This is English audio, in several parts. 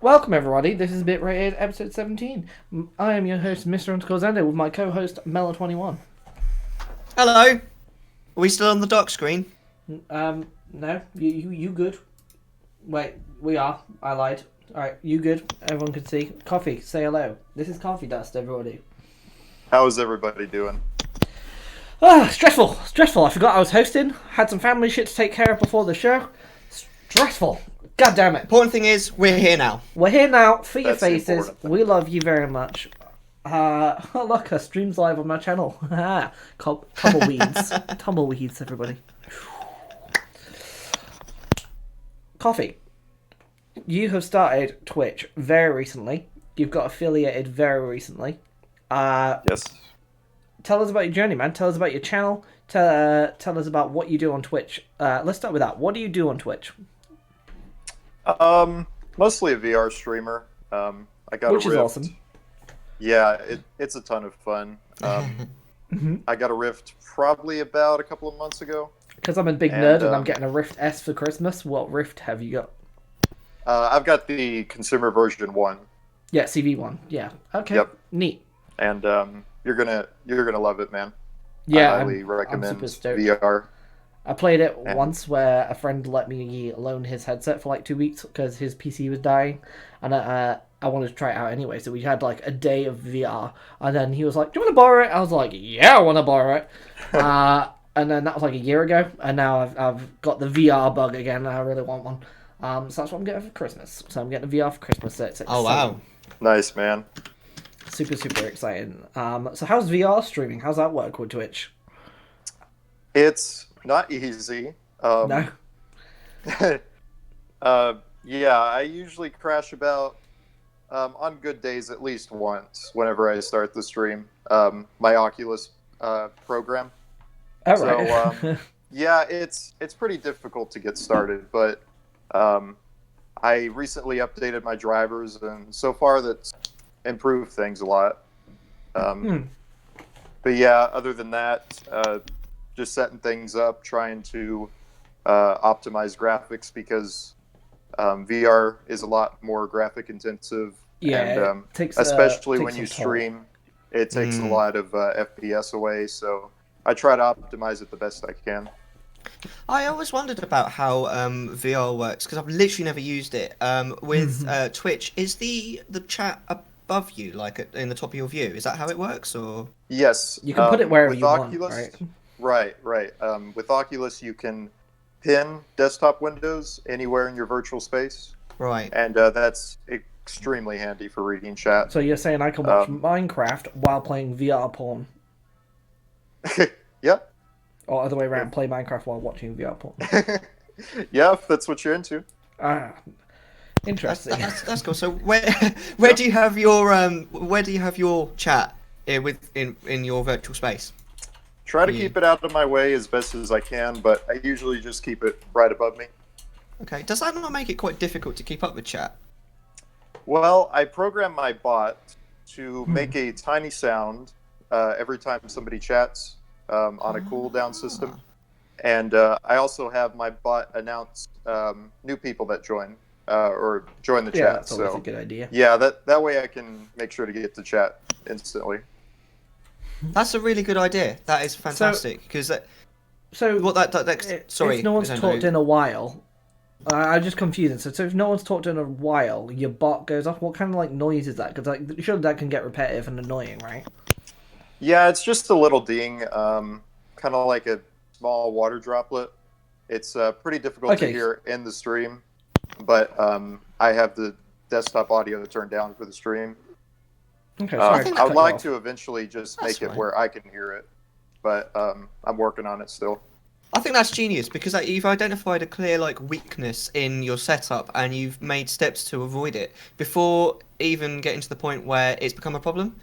Welcome everybody, this is Bitrated episode 17. I am your host, Mr. Zendo, with my co-host, Mellar21. Hello. Are we still on the dock screen? No, you good. Wait, we are. I lied. Alright, you good. Everyone can see. Coffee, say hello. This is Coffeedust, everybody. How's everybody doing? Stressful. I forgot I was hosting. Had some family shit to take care of before the show. Stressful. God damn it. Important thing is, we're here now. We're here now for your That's the faces. important thing. We love you very much. Look, her stream's live on my channel. Tumbleweeds. Tumbleweeds, everybody. Coffee. You have started Twitch very recently. You've got affiliated very recently. Yes. Tell us about your journey, man. Tell us about your channel. Tell us about what you do on Twitch. Let's start with that. What do you do on Twitch? Mostly a VR streamer. I got Which a is Rift. awesome. Yeah, it's a ton of fun. I got a Rift probably about a couple of months ago. Because I'm a big nerd and I'm getting a Rift S for Christmas. What Rift have you got? I've got the consumer version 1, Yeah, CV1. Yeah. Okay. Yep. Neat. and you're gonna love it, man. Yeah, I highly I'm recommend super stoked. VR. I played it And- once where a friend let me loan his headset for like 2 weeks because his PC was dying, and I wanted to try it out anyway. So we had like a day of VR, and then he was like, "Do you want to borrow it?" I was like, "Yeah, I want to borrow it." And then that was like a year ago, and now I've got the VR bug again. And I really want one. So that's what I'm getting for Christmas. So I'm getting a VR for Christmas. So it's Oh, wow. exciting. Nice, man. Super exciting. So how's VR streaming? How's that work with Twitch? It's not easy. No. Yeah, I usually crash about on good days at least once whenever I start the stream. My Oculus program. All So right. yeah, it's pretty difficult to get started, but I recently updated my drivers, and so far that's improved things a lot. But yeah, other than that, just setting things up, trying to optimize graphics because VR is a lot more graphic intensive. Yeah, and it takes, especially takes when you a toll. stream, it takes a lot of FPS away. So I try to optimize it the best I can. I always wondered about how VR works, because I've literally never used it. With Twitch, is the chat above you, like in the top of your view? Is that how it works, or...? Yes, You can put it wherever with you Oculus, want, right? Right. With Oculus, you can pin desktop windows anywhere in your virtual space, Right. and that's extremely handy for reading chat. So you're saying I can watch Minecraft while playing VR porn, Yep. or other way around, play Minecraft while watching VR porn? Yeah, if that's what you're into. Interesting. That's cool. So where do you have your chat in your virtual space? Try to keep it out of my way as best as I can, but I usually just keep it right above me. Okay. Does that not make it quite difficult to keep up with chat? Well, I program my bot to make a tiny sound every time somebody chats on a cooldown system. And I also have my bot announce new people that join or join the Yeah, chat. that's always So a good idea. yeah, that way I can make sure to get to chat instantly. That's a really good idea. That is fantastic, because So what that sorry. if no one's Zendo. talked in a while, I'm just confusing. So if no one's talked in a while, your bot goes off. What kind of like noise is that? Because like surely that can get repetitive and annoying, right? Yeah, it's just a little ding, kind of like a small water droplet. It's pretty difficult to Okay. hear in the stream, but I have the desktop audio turned down for the stream. Okay, I sorry. think to would cut you like off. to eventually just That's make it fine. where I can hear it, but I'm working on it still. I think that's genius, because like, you've identified a clear weakness in your setup, and you've made steps to avoid it before even getting to the point where it's become a problem.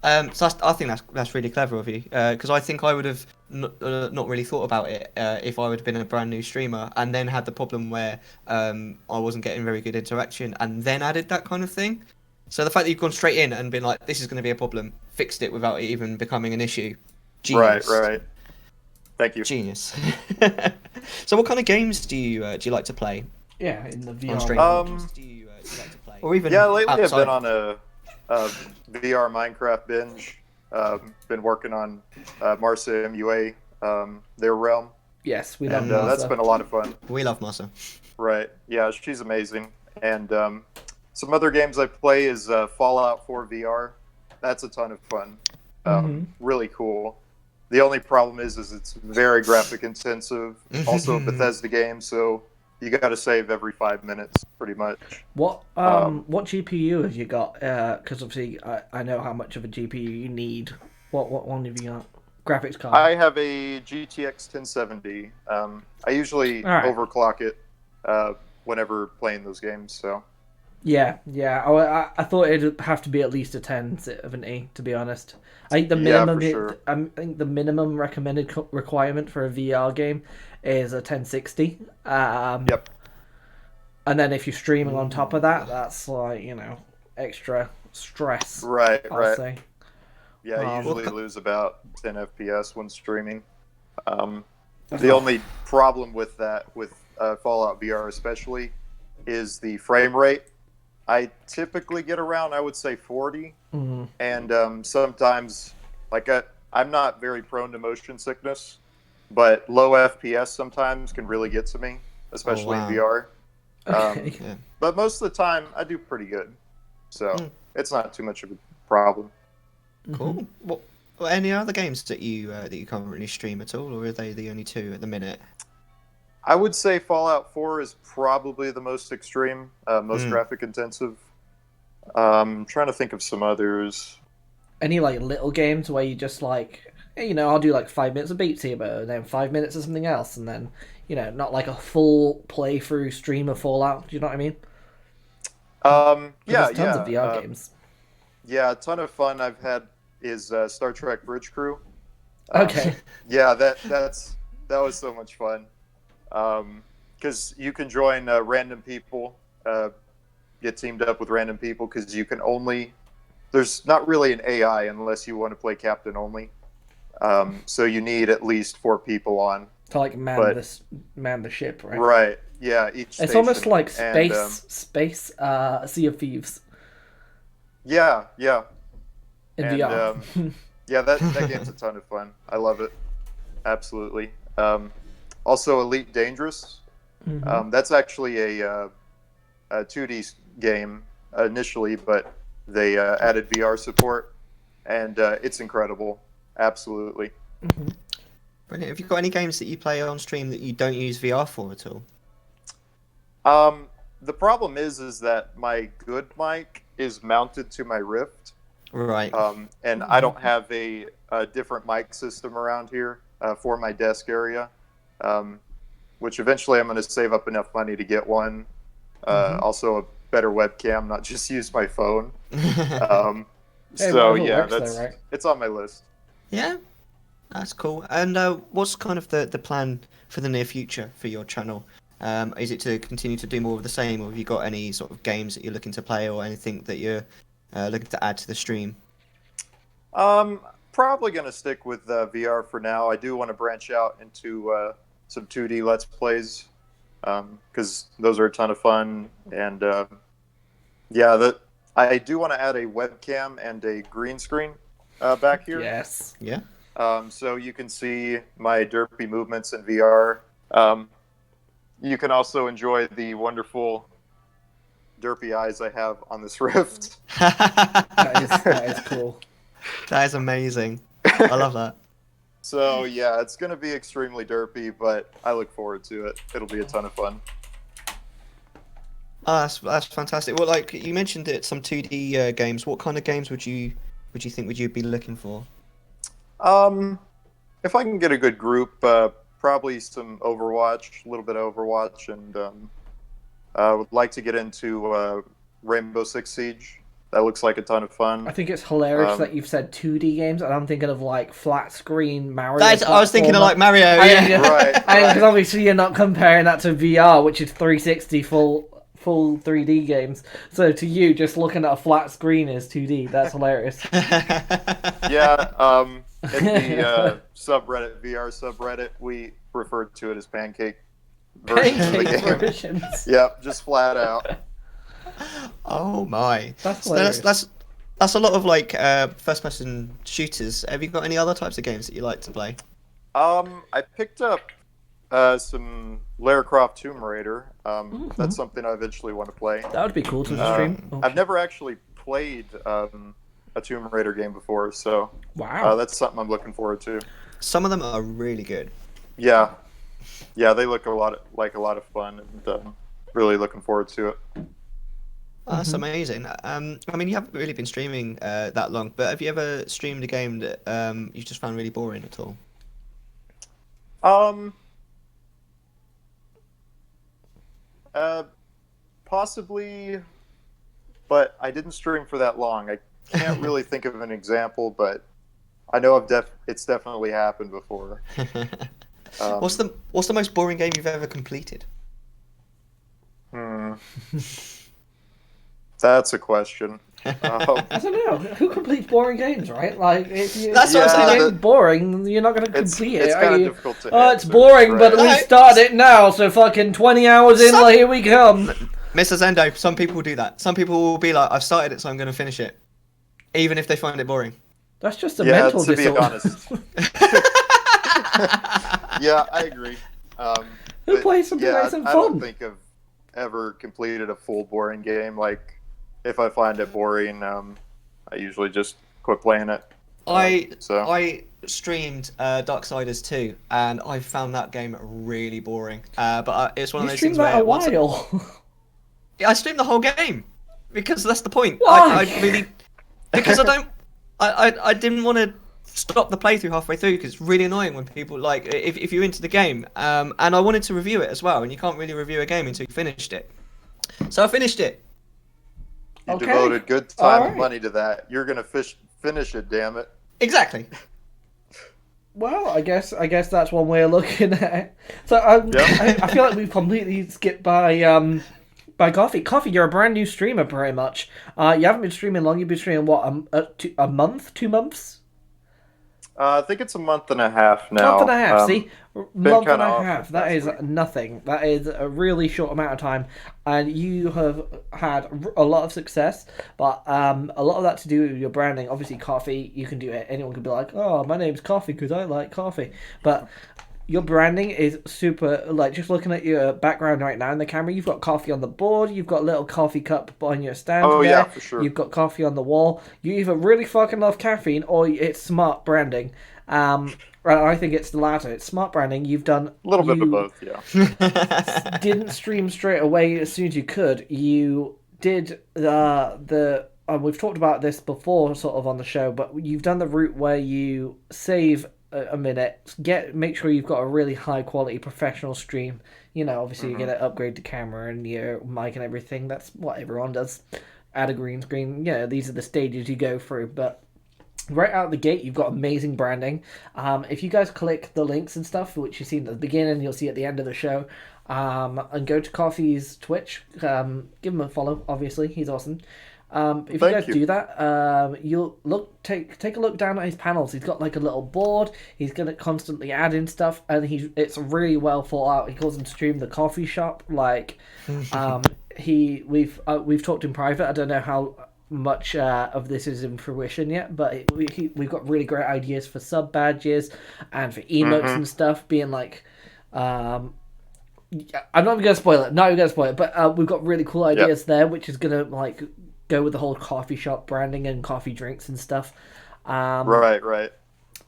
So I think that's really clever of you, because I think I would have not really thought about it if I would have been a brand new streamer and then had the problem where I wasn't getting very good interaction and then added that kind of thing. So the fact that you've gone straight in and been like, this is going to be a problem, fixed it without it even becoming an issue. Genius. Right. Thank you. Genius. So what kind of games do you like to play Yeah, in the VR. on stream? Um, Do you like to play? or even Yeah, lately outside. I've been on a VR Minecraft binge. Been working on Marsa MUA, their realm, Yes, we love and that's Martha. been a lot of fun. We love Masa. Right? Yeah, she's amazing. And some other games I play is Fallout 4 VR. That's a ton of fun. Really cool. The only problem is it's very graphic intensive. Also a Bethesda game, so you got to save every 5 minutes, pretty much. What GPU have you got? Because obviously I know how much of a GPU you need. What one have you got? Graphics card. I have a GTX 1070. I usually overclock it whenever playing those games. So. Yeah. I thought it'd have to be at least a 1070, to be honest. I think the minimum. Yeah, for sure. I think the minimum recommended requirement for a VR game is a 1060. Yep. And then if you're streaming on top of that, that's like extra stress. Right. I'll say. Yeah, I usually lose about 10 FPS when streaming. The only problem with that, with Fallout VR especially, is the frame rate. I typically get around, I would say, 40. And sometimes, I'm not very prone to motion sickness, but low FPS sometimes can really get to me, especially in VR. Okay. But most of the time, I do pretty good. So it's not too much of a problem. Cool. Well, any other games that you currently stream at all, or are they the only two at the minute? I would say Fallout 4 is probably the most extreme, most graphic intensive. Trying to think of some others. Any little games where you just I'll do 5 minutes of Beat Saber, and then 5 minutes of something else, and then not like a full playthrough stream of Fallout. Do you know what I mean? There's tons of VR games. Yeah, a ton of fun I've had is Star Trek Bridge Crew. Okay. Yeah, that was so much fun. Because you can join random people, get teamed up with random people, because you can only... There's not really an AI unless you want to play captain only. So you need at least 4 people on. To man the ship, right? Right, yeah, each station. It's almost like space Sea of Thieves. Yeah. In VR. Yeah, that game's a ton of fun. I love it. Absolutely. Also, Elite Dangerous. That's actually a 2D game initially, but they added VR support, and it's incredible. Absolutely. Brilliant. Have you got any games that you play on stream that you don't use VR for at all? The problem is that my good mic is mounted to my Rift. Right. And I don't have a different mic system around here for my desk area, which eventually I'm going to save up enough money to get one. Also a better webcam, not just use my phone. It's on my list. Yeah, that's cool. And what's kind of the plan for the near future for your channel? Is it to continue to do more of the same, or have you got any sort of games that you're looking to play, or anything that you're looking to add to the stream? Probably going to stick with VR for now. I do want to branch out into some 2D Let's Plays, because those are a ton of fun. And I do want to add a webcam and a green screen back here. Yes. Yeah. So you can see my derpy movements in VR. You can also enjoy the wonderful derpy eyes I have on this Rift. That is cool. That is amazing. I love that. So yeah, it's going to be extremely derpy, but I look forward to it. It'll be a ton of fun. Oh, that's fantastic. Well, like you mentioned it, some 2D games. What kind of games would you be looking for? If I can get a good group, probably some Overwatch, a little bit of Overwatch, and I would like to get into Rainbow Six Siege. That looks like a ton of fun. I think it's hilarious that you've said 2D games, and I'm thinking of flat screen Mario. I was thinking of Mario. Yeah. Right. Because obviously you're not comparing that to VR, which is 360 full 3D games. So to you, just looking at a flat screen is 2D. That's hilarious. Yeah. In the subreddit, VR subreddit, we refer to it as pancake versions of the game. Versions. Yep, just flat out. Oh my. That's So hilarious. that's a lot of like first person shooters. Have you got any other types of games that you like to play? I picked up some Lara Croft Tomb Raider. That's something I eventually want to play. That would be cool to stream. Oh, I've never actually played a Tomb Raider game before, so wow. that's something I'm looking forward to. Some of them are really good. Yeah, they look like a lot of fun, and really looking forward to it. Oh, that's amazing. I mean, you haven't really been streaming that long, but have you ever streamed a game that you just found really boring at all? Possibly, but I didn't stream for that long. I can't really think of an example, but I know it's definitely happened before. What's the most boring game you've ever completed? That's a question. I don't know. Who completes boring games, right? Like, if you That's what I'm if the saying. game's boring, you're not going to complete it. It's are kind of you? difficult to Oh, it's answer, boring, but right? we start it now, so fucking 20 hours in, like, here we come. Mr. Zendo, some people do that. Some people will be like, I've started it, so I'm going to finish it. Even if they find it boring. That's just a Yeah, mental to be disorder. honest. Yeah, I agree. Who But, plays something yeah, nice and I don't fun? think I've ever completed a full boring game. Like, if I find it boring, I usually just quit playing it. I streamed Darksiders 2, and I found that game really boring. But it's one You of those streamed things that where a while. I streamed the whole game because that's the point. Why? I really because I didn't want to stop the playthrough halfway through because it's really annoying when people like if you're into the game. And I wanted to review it as well, and you can't really review a game until you finished it. So I finished it. You Okay. devoted good time Alright. and money to that. You're gonna finish it, damn it. Exactly. Well, I guess that's one way of looking at it. So I feel like we've completely skipped by Coffee. Coffee, you're a brand new streamer, pretty much. You haven't been streaming long. You've been streaming what a month, 2 months, I think it's a month and a half now. month and a half. See, month and kinda a off half. this That past is week. nothing. That is a really short amount of time, and you have had a lot of success. But a lot of that to do with your branding. Obviously, Coffee. You can do it. Anyone could be like, "Oh, my name's Coffee because I like coffee," but your branding is super, like, just looking at your background right now in the camera, you've got coffee on the board, you've got a little coffee cup on your stand Oh, there, yeah, for sure. you've got coffee on the wall. You either really fucking love caffeine or it's smart branding. I think it's the latter. It's smart branding. You've done... A little bit of you both, yeah. didn't stream straight away as soon as you could. You did we've talked about this before sort of on the show, but you've done the route where you save a minute, make sure you've got a really high quality professional stream. You know, obviously you're going to upgrade the camera and your mic and everything. That's what everyone does. Add a green screen. You know, these are the stages you go through, but right out of the gate, you've got amazing branding. If you guys click the links and stuff, which you see at the beginning, you'll see at the end of the show, and go to Coffee's Twitch, give him a follow, obviously, he's awesome. If you guys do that, you'll take a look down at his panels. He's got like a little board. He's gonna constantly add in stuff, and it's really well thought out. He calls him stream the coffee shop. Like, we've talked in private. I don't know how much of this is in fruition yet, but we've got really great ideas for sub badges and for emotes and stuff. Being like, I'm not even gonna spoil it. But we've got really cool ideas there, which is gonna like go with the whole coffee shop branding and coffee drinks and stuff. Right.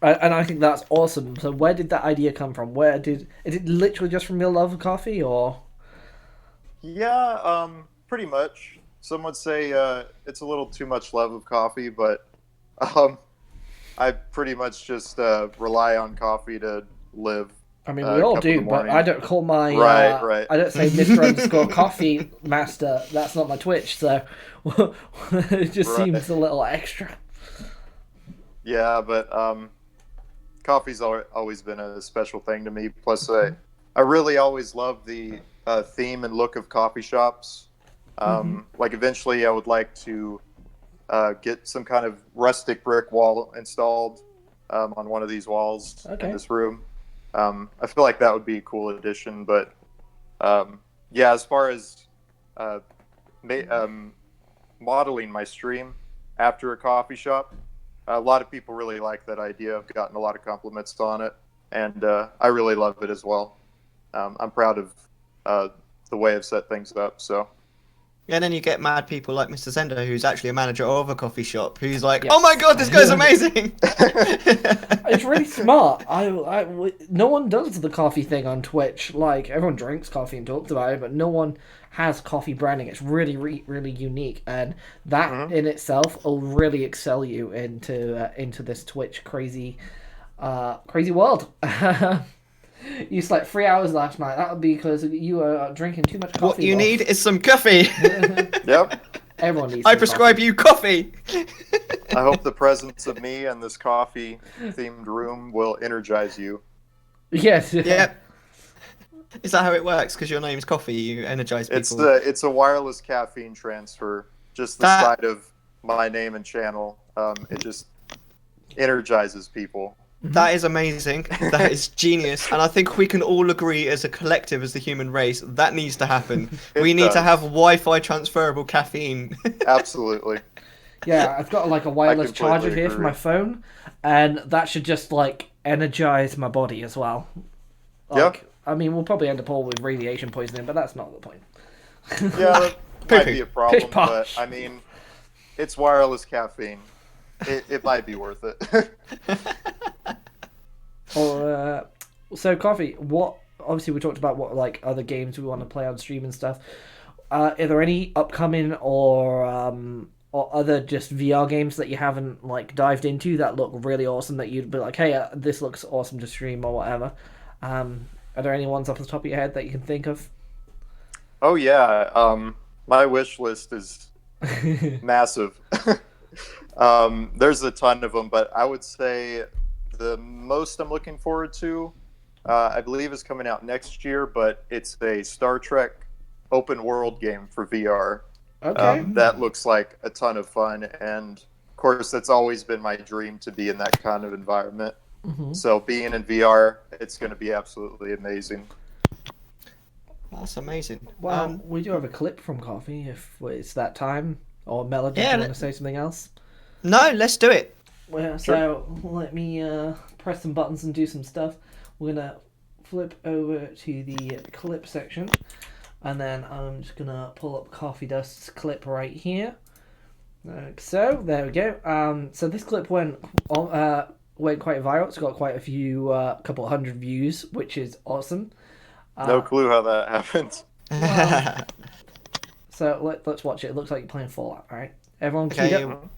And I think that's awesome. So where did that idea come from? Is it literally just from your love of coffee, or? Yeah, pretty much. Some would say it's a little too much love of coffee, but I pretty much just rely on coffee to live. I mean, we all cup in do, the but morning. I don't call my Right. I don't say Mr. Coffee Master. That's not my Twitch, so it just seems a little extra. Yeah, but coffee's always been a special thing to me. Plus, I really always love the theme and look of coffee shops. Like, eventually I would like to get some kind of rustic brick wall installed on one of these walls in this room. I feel like that would be a cool addition, but yeah, as far as modeling my stream after a coffee shop. A lot of people really like that idea. I've gotten a lot of compliments on it, and I really love it as well. I'm proud of the way I've set things up. So. Yeah, and then you get mad people like Mr. Zendo, who's actually a manager of a coffee shop, who's like, Yes. "Oh my god, this guy's amazing!" It's really smart. No one does the coffee thing on Twitch. Like, everyone drinks coffee and talks about it, but no one has coffee branding. It's really, really unique, and that in itself will really excel you into this Twitch crazy world. You slept 3 hours last night. That would be because you were drinking too much coffee. What you need is some coffee. Yep. Everyone needs. I prescribe you coffee. I hope the presence of me and this coffee-themed room will energize you. Yes. Yep. Is that how it works? Because your name's Coffee, you energize people. It's a wireless caffeine transfer. Just the side of my name and channel. It just energizes people. That is amazing. That is genius. And I think we can all agree as a collective, as the human race, that needs to happen. We need to have Wi-Fi transferable caffeine. Absolutely. Yeah, I've got like a wireless charger here for my phone, and that should just like energize my body as well. Like, I mean, we'll probably end up all with radiation poisoning, but that's not the point. Yeah, that might be a problem, but I mean, it's wireless caffeine. It might be worth it. So Coffee, obviously we talked about what like other games we want to play on stream and stuff. Are there any upcoming or other just VR games that you haven't like dived into that look really awesome that you'd be like, hey, this looks awesome to stream or whatever? Are there any ones off the top of your head that you can think of? Oh yeah, my wish list is massive. There's a ton of them, but I would say the most I'm looking forward to, I believe, is coming out next year, but it's a Star Trek open world game for VR. Okay. That looks like a ton of fun, and of course, that's always been my dream to be in that kind of environment. Mm-hmm. So being in VR, it's going to be absolutely amazing. That's amazing. Well, we do have a clip from Coffee if it's that time. Or Mellar, do you want to say something else? No, let's do it. Well, so let me press some buttons and do some stuff. We're going to flip over to the clip section. And then I'm just going to pull up Coffeedust's clip right here. Like so, there we go. So this clip went quite viral. It's got quite a few, couple hundred views, which is awesome. No clue how that happens. Well, so let's watch it. It looks like you're playing Fallout, right? Everyone queued up?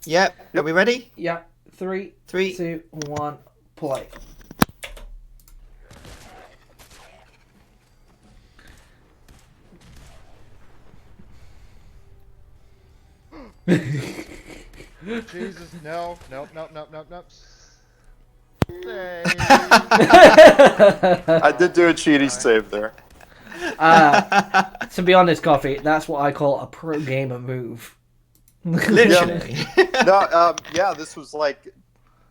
Yep. Are we ready? Yeah. 3, 2, 1, play. Jesus, no. Save. I did do a cheaty save there. To be honest, Coffee, that's what I call a pro gamer move. Literally. Yeah, this was like,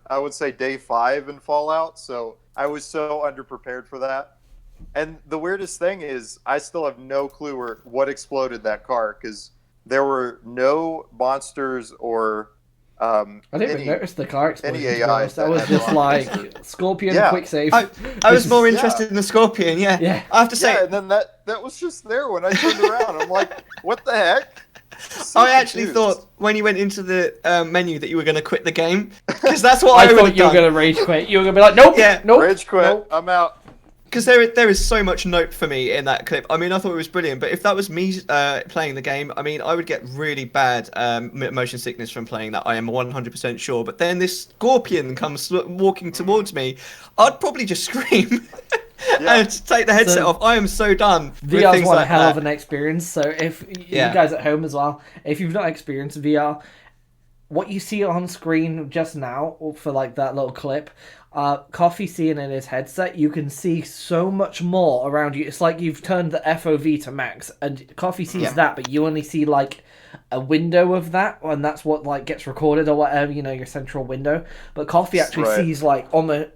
I would say day 5 in Fallout, so I was so underprepared for that. And the weirdest thing is, I still have no clue what exploded that car, because there were no monsters or I didn't even notice the car explosion. Any AI. That was just like Scorpion quick save. I was more interested in the Scorpion. Yeah. I have to say. Yeah, and then that was just there when I turned around. I'm like, what the heck? So I actually thought when you went into the menu that you were going to quit the game, because that's what I thought you were going to rage quit. You were going to be like, nope, nope, rage quit. Nope. I'm out. Because there is so much note for me in that clip. I mean, I thought it was brilliant, but if that was me playing the game, I mean, I would get really bad motion sickness from playing that. I am 100% sure. But then this Scorpion comes walking towards me, I'd probably just scream and take the headset off. I am so done. VR's one hell of an experience. So if you guys at home as well, if you've not experienced VR, what you see on screen just now for like that little clip, Coffee seeing in his headset, you can see so much more around you. It's like you've turned the FOV to max, and Coffee sees that, but you only see like a window of that, and that's what like gets recorded or whatever, your central window. But Coffee actually sees like almost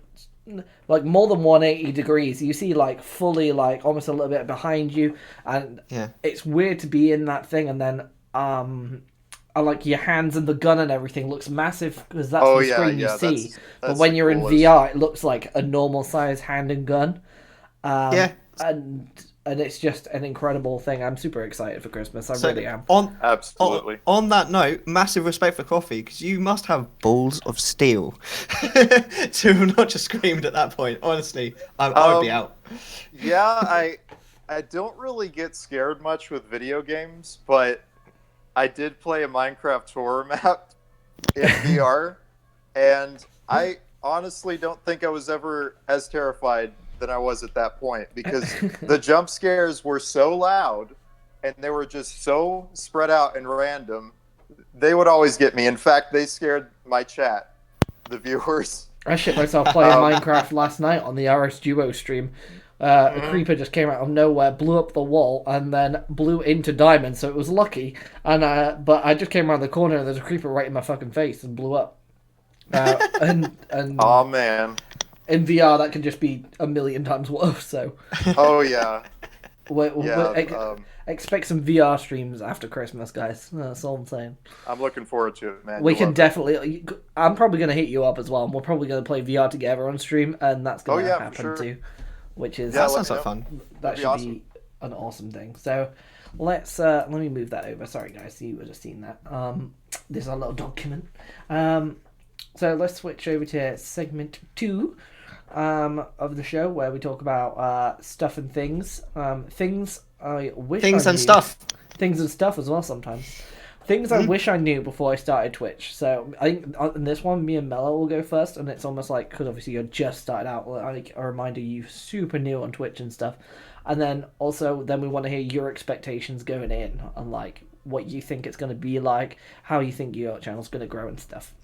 like more than 180 degrees. You see like fully like almost a little bit behind you, and Yeah. it's weird to be in that thing, and then like your hands and the gun and everything looks massive because that's Oh the yeah, screen you yeah. see. But That's when the you're in coolest. VR, it looks like a normal size hand and gun. Yeah. And it's just an incredible thing. I'm super excited for Christmas. I really am. Absolutely. On that note, massive respect for Coffee, because you must have balls of steel to have not just screamed at that point. Honestly, I would be out. Yeah, I don't really get scared much with video games, but I did play a Minecraft horror map in VR, and I honestly don't think I was ever as terrified than I was at that point because the jump scares were so loud and they were just so spread out and random. They would always get me. In fact, they scared my chat, the viewers. I shit myself playing Minecraft last night on the RS Duo stream. A creeper just came out of nowhere, blew up the wall, and then blew into diamond, so it was lucky. And but I just came around the corner and there's a creeper right in my fucking face and blew up. And Oh man. in VR that can just be a million times worse. So Oh yeah. expect some VR streams after Christmas, guys. That's all I'm saying. I'm looking forward to it, man. We You'll can love it. definitely. I'm probably going to hit you up as well, and we're probably going to play VR together on stream, and that's going to yeah, for happen sure. too. Which is Yeah, That let sounds me like know. fun. that should That'd be be an awesome thing. So let me move that over. Sorry guys, you would have seen that. This is a little document. So let's switch over to segment 2 of the show where we talk about stuff and things. Things I wish Things I and knew. stuff. Things and stuff as well sometimes. Things I wish I knew before I started Twitch. So I think in this one, me and Mellar will go first, and it's almost like because obviously you're just started out. Like a reminder, you super new on Twitch and stuff, and then also then we want to hear your expectations going in and like what you think it's going to be like, how you think your channel's going to grow and stuff.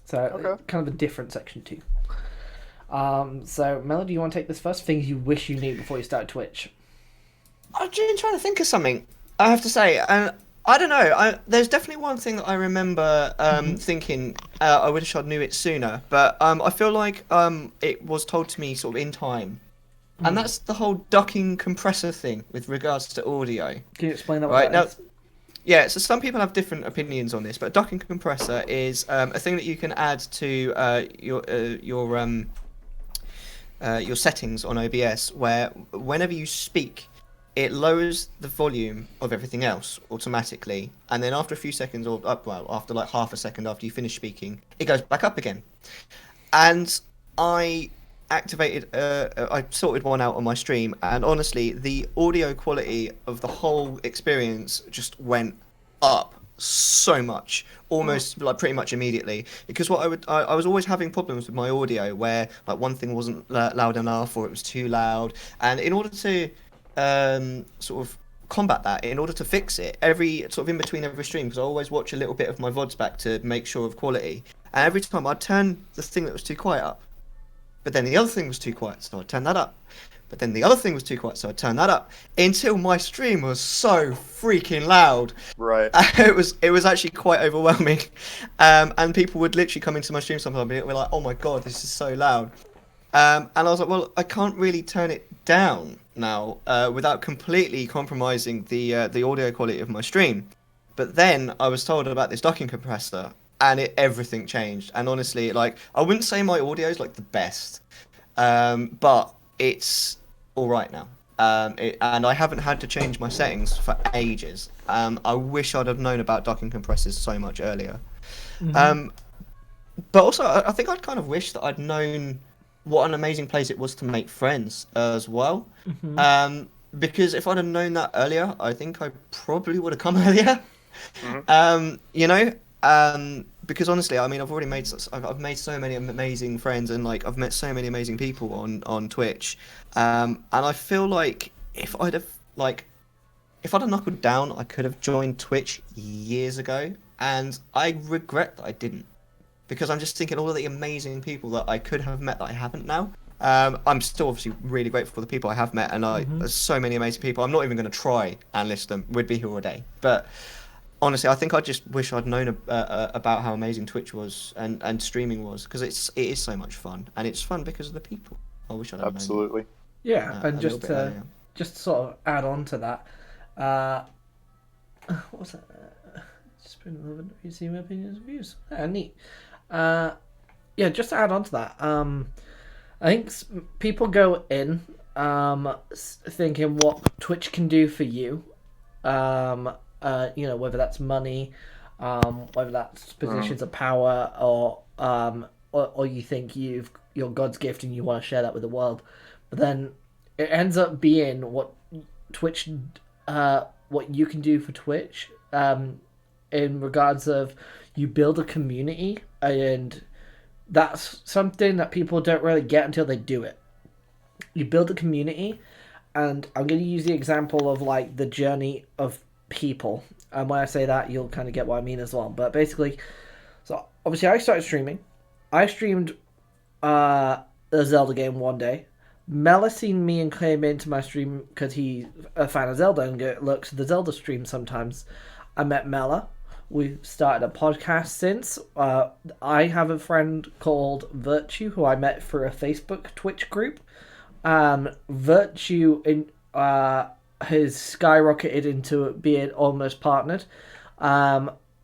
So Okay. kind of a different section too. So Mellar, do you want to take this first? Things you wish you knew before you started Twitch. I'm just trying to think of something. I have to say, and I don't know. There's definitely one thing that I remember thinking. I wish I'd knew it sooner, but I feel like it was told to me sort of in time, and that's the whole ducking compressor thing with regards to audio. Can you explain that? Right what now, that is? yeah. So some people have different opinions on this, but a ducking compressor is a thing that you can add to your settings on OBS, where whenever you speak, it lowers the volume of everything else automatically, and then after a few seconds, or after like half a second after you finish speaking, it goes back up again. And I sorted one out on my stream, and honestly, the audio quality of the whole experience just went up so much, almost like pretty much immediately. Because I was always having problems with my audio where like one thing wasn't loud enough or it was too loud, and in order to sort of combat that, in order to fix it, every sort of in between every stream, because I always watch a little bit of my VODs back to make sure of quality, and every time I'd turn the thing that was too quiet up, but then the other thing was too quiet, so I'd turn that up, but then the other thing was too quiet, so I'd turn that up, until my stream was so freaking loud. Right. It was actually quite overwhelming, and people would literally come into my stream sometimes and be like, "Oh my god, this is so loud." And I was like, well, I can't really turn it down now without completely compromising the audio quality of my stream. But then I was told about this docking compressor, and everything changed. And honestly, like, I wouldn't say my audio is like the best, but it's all right now. And I haven't had to change my settings for ages. I wish I'd have known about docking compressors so much earlier. But also, I think I'd kind of wish that I'd known what an amazing place it was to make friends as well. Because if I'd have known that earlier, I think I probably would have come earlier. You know, because honestly, I mean, I've made so many amazing friends, and like I've met so many amazing people on Twitch, and I feel like if I'd have knuckled down, I could have joined Twitch years ago, and I regret that I didn't. Because I'm just thinking all of the amazing people that I could have met that I haven't now. I'm still obviously really grateful for the people I have met, and there's so many amazing people. I'm not even going to try and list them. We'd be here all day. But honestly, I think I just wish I'd known about how amazing Twitch was and streaming was, because it is so much fun, and it's fun because of the people. I wish I'd have Absolutely. Yeah, known and a little bit earlier. just to sort of add on to that, what was that? Just been loving receiving opinions and views. Yeah, neat. Yeah, just to add on to that, I think people go in thinking what Twitch can do for you, whether that's money, whether that's positions of power, or you think you're God's gift and you want to share that with the world, but then it ends up being what Twitch, what you can do for Twitch, in regards of you build a community, and that's something that people don't really get until they do it. You build a community, and I'm going to use the example of like the journey of people, and when I say that, you'll kind of get what I mean as well. But basically, so obviously I started streaming. I streamed a Zelda game one day. Mellar seen me and came into my stream because he's a fan of Zelda and looks at the Zelda stream sometimes. I met Mellar. We've started a podcast since. I have a friend called Virtue who I met through a Facebook Twitch group. Virtue has skyrocketed into being almost partnered.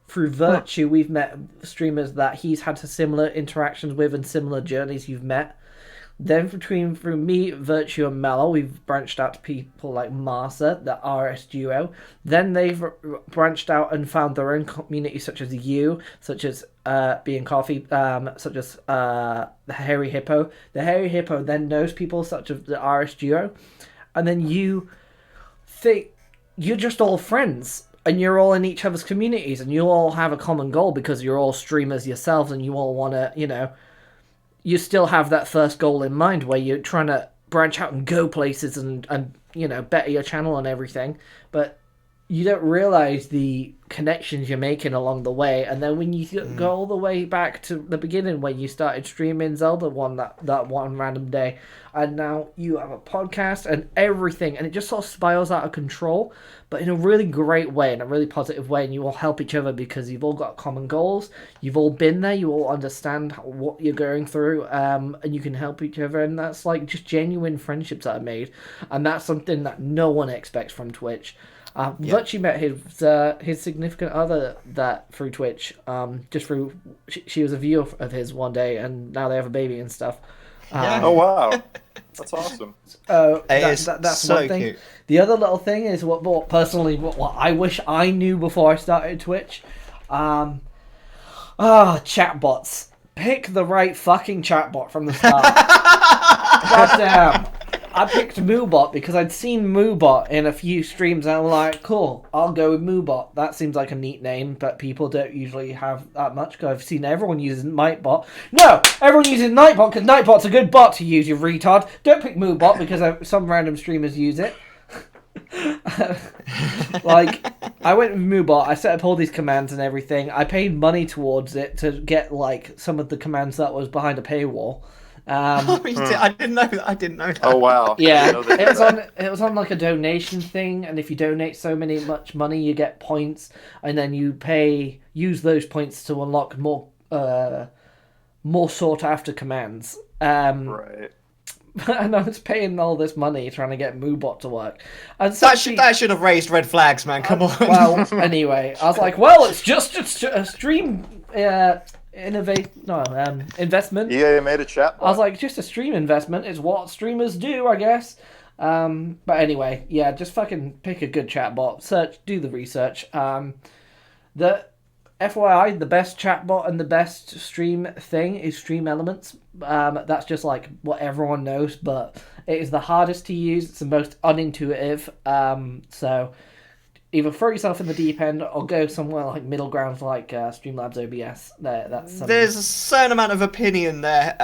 Through Virtue, we've met streamers that he's had similar interactions with and similar journeys you've met. Then through me, Virtue, and Mellar, we've branched out to people like Marsa, the RS duo. Then they've branched out and found their own community, such as you, such as Being Coffee, such as the Hairy Hippo. The Hairy Hippo then knows people such as the RS duo. And then you think you're just all friends. And you're all in each other's communities. And you all have a common goal because you're all streamers yourselves. And you all want to, you still have that first goal in mind where you're trying to branch out and go places and better your channel and everything, but you don't realize the connections you're making along the way. And then when you go all the way back to the beginning when you started streaming Zelda that one random day, and now you have a podcast and everything, and it just sort of spirals out of control, but in a really great way, in a really positive way, and you all help each other because you've all got common goals, you've all been there, you all understand what you're going through, and you can help each other, and that's like just genuine friendships that are made, and that's something that no one expects from Twitch. Virtue met his significant other through Twitch, just through she was a viewer of his one day, and now they have a baby and stuff. Oh wow, that's awesome. That's so one thing. cute. The other little thing is what I wish I knew before I started Twitch. Chatbots. Pick the right fucking chatbot from the start. Goddamn. I picked Moobot because I'd seen Moobot in a few streams and I'm like, cool, I'll go with Moobot. That seems like a neat name, but people don't usually have that much because I've seen everyone using Nightbot. No! Everyone uses Nightbot because Nightbot's a good bot to use, you retard. Don't pick Moobot because some random streamers use it. I went with Moobot, I set up all these commands and everything. I paid money towards it to get, some of the commands that was behind a paywall. I didn't know that. Oh wow! Yeah, I know they did that. it was on a donation thing, and if you donate much money, you get points, and then you use those points to unlock more sought after commands. Right. And I was paying all this money trying to get Moobot to work, and That should have raised red flags, man. Come on. Well, anyway, I was like, it's just a stream. Investment. EA made a chat. I was like, just a stream investment is what streamers do, I guess. But anyway, yeah, just fucking pick a good chatbot. Do the research. The FYI, the best chatbot and the best stream thing is Stream Elements. That's just like what everyone knows, but it is the hardest to use. It's the most unintuitive. So either throw yourself in the deep end or go somewhere like middle ground like Streamlabs OBS. There's a certain amount of opinion there.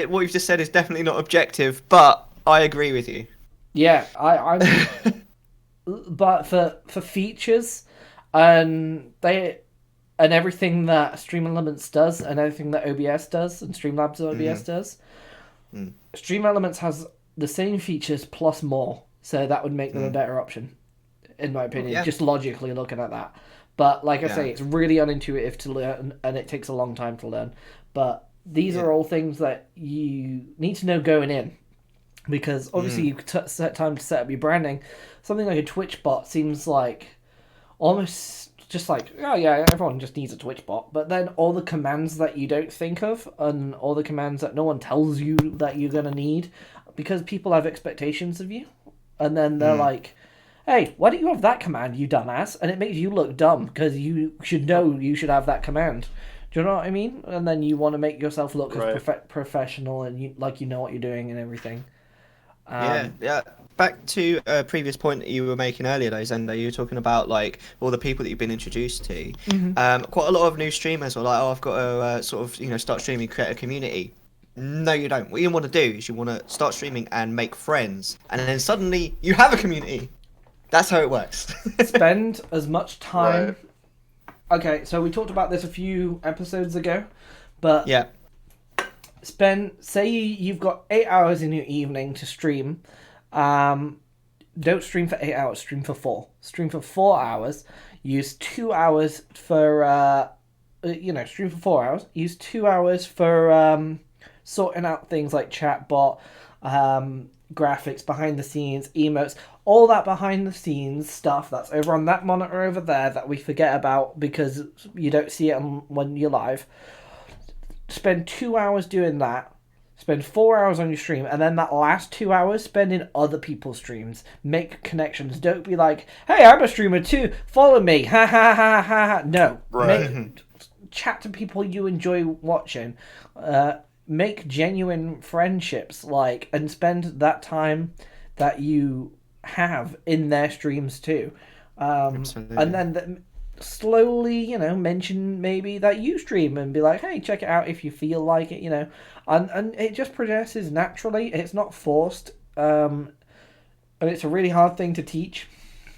What you've just said is definitely not objective, but I agree with you. Yeah, I'm. But for features and everything that Stream Elements does and everything that OBS does and Streamlabs OBS does, Stream Elements has the same features plus more, so that would make them a better option. In my opinion, just logically looking at that. But like I Yeah. say, it's really unintuitive to learn, and it takes a long time to learn. But these Yeah. are all things that you need to know going in, because obviously you set time to set up your branding. Something like a Twitch bot seems like almost just like, oh yeah, everyone just needs a Twitch bot. But then all the commands that you don't think of, and all the commands that no one tells you that you're gonna need, because people have expectations of you, and then they're like, hey, why don't you have that command, you dumbass? And it makes you look dumb because you should know you should have that command. Do you know what I mean? And then you want to make yourself look as professional and you know what you're doing and everything. Yeah. Back to a previous point that you were making earlier, though, Zendo. You were talking about like all the people that you've been introduced to. Quite a lot of new streamers are like, "Oh, I've got to sort of start streaming, create a community." No, you don't. What you want to do is you want to start streaming and make friends, and then suddenly you have a community. That's how it works. Spend as much time. Right. Okay, so we talked about this a few episodes ago, but Yeah. say you've got 8 hours in your evening to stream. Don't stream for 8 hours, stream for 4. Stream for 4 hours. Use 2 hours for stream for 4 hours. Use 2 hours for sorting out things like chatbot, graphics, behind the scenes, emotes, all that behind the scenes stuff that's over on that monitor over there that we forget about because you don't see it when you're live. Spend 2 hours doing that. Spend 4 hours on your stream, and then that last 2 hours spend in other people's streams. Make connections. Don't be like, hey, I'm a streamer too. Follow me. Ha ha ha ha ha. No. Right. Chat to people you enjoy watching. Make genuine friendships, and spend that time that you have in their streams too. Absolutely. And then slowly, mention maybe that you stream and be like, hey, check it out if you feel like it, and it just progresses naturally. It's not forced, and it's a really hard thing to teach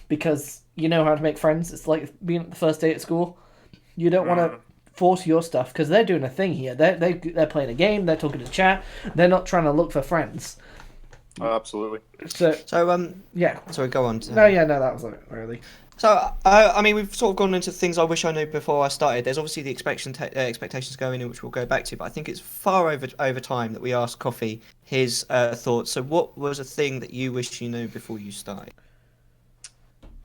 because you know how to make friends. It's like being at the first day at school. You don't want to force your stuff because they're doing a thing here. They're playing a game. They're talking to chat. They're not trying to look for friends. Absolutely. So Yeah. Sorry, go on. No, that was it, really. So, I mean, we've sort of gone into things I wish I knew before I started. There's obviously the expectations going in, which we'll go back to, but I think it's far over time that we asked Coffee his thoughts. So, what was a thing that you wish you knew before you started?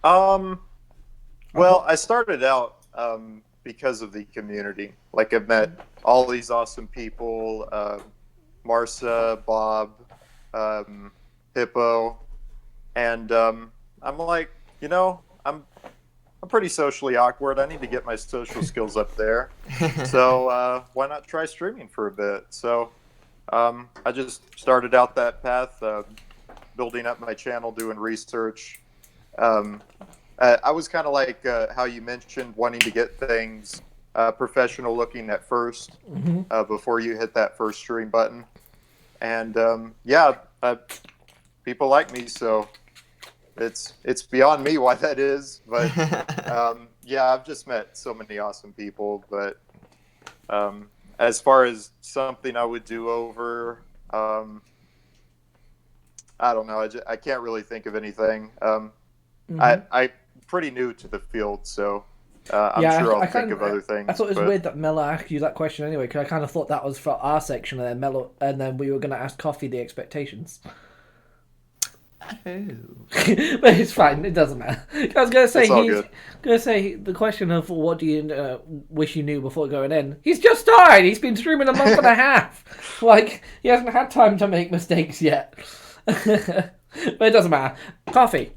Well, I started out because of the community. Like, I've met all these awesome people, Marsa, Bob, Hippo, and I'm like, I'm pretty socially awkward. I need to get my social skills up there. So why not try streaming for a bit? So I just started out that path, building up my channel, doing research. I was kind of like how you mentioned, wanting to get things professional looking at first before you hit that first stream button. And people like me, so it's beyond me why that is. But I've just met so many awesome people. But as far as something I would do over, I don't know. I can't really think of anything. I'm pretty new to the field, so I'm sure I'll think of other things. I thought it was weird that Mellar asked you that question anyway, because I kind of thought that was for our section, and then and then we were going to ask Coffee the expectations. Oh. But it's fine. It doesn't matter. I was going to say the question of what do you wish you knew before going in. He's just started. He's been streaming a month and a half. Like, he hasn't had time to make mistakes yet. But it doesn't matter. Coffee.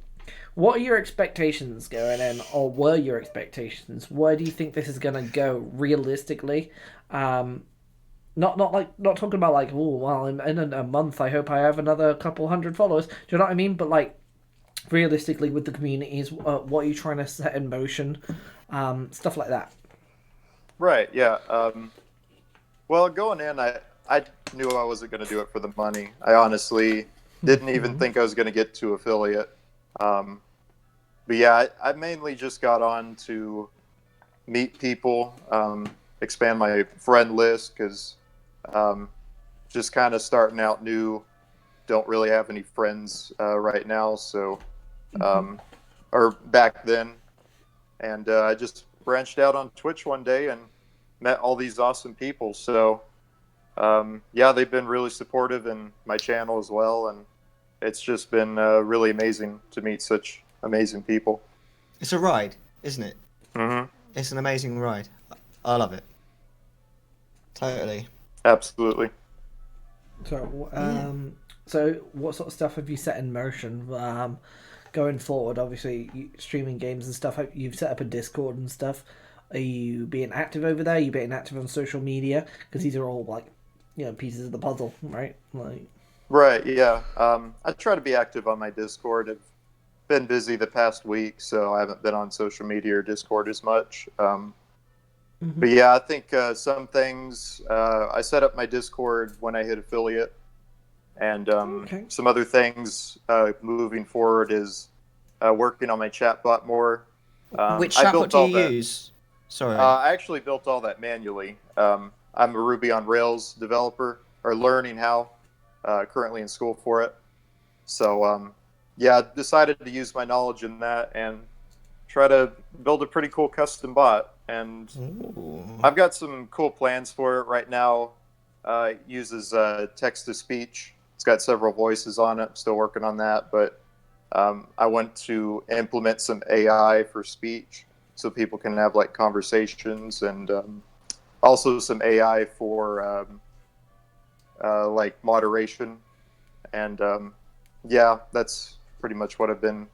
What are your expectations going in, or were your expectations? Where do you think this is going to go realistically? Not talking about like, oh, well, in a month I hope I have another couple hundred followers. Do you know what I mean? But like, realistically with the communities, what are you trying to set in motion? Stuff like that. Right, yeah. Well, going in, I knew I wasn't going to do it for the money. I honestly didn't even think I was going to get to affiliate. But yeah, I mainly just got on to meet people, expand my friend list, because just kind of starting out new, don't really have any friends right now, so or back then, and I just branched out on Twitch one day and met all these awesome people. So yeah, they've been really supportive in my channel as well, and it's just been really amazing to meet such amazing people. It's a ride, isn't it? Mm-hmm. It's an amazing ride. I love it. Totally. Absolutely. So what sort of stuff have you set in motion going forward? Obviously, streaming games and stuff. You've set up a Discord and stuff. Are you being active over there? Are you being active on social media? Because these are all like, pieces of the puzzle, right? Like. Right. Yeah. I try to be active on my Discord. I've been busy the past week, so I haven't been on social media or Discord as much. But yeah, I think some things I set up my Discord when I hit affiliate, and some other things moving forward is working on my chatbot more. Which chatbot do you use? Sorry, I actually built all that manually. I'm a Ruby on Rails developer, or learning how. Currently in school for it. So yeah, I decided to use my knowledge in that and try to build a pretty cool custom bot. And I've got some cool plans for it right now. It uses text-to-speech. It's got several voices on it. I'm still working on that, but I want to implement some AI for speech so people can have like conversations, and also some AI for like moderation. And yeah, that's pretty much what I've been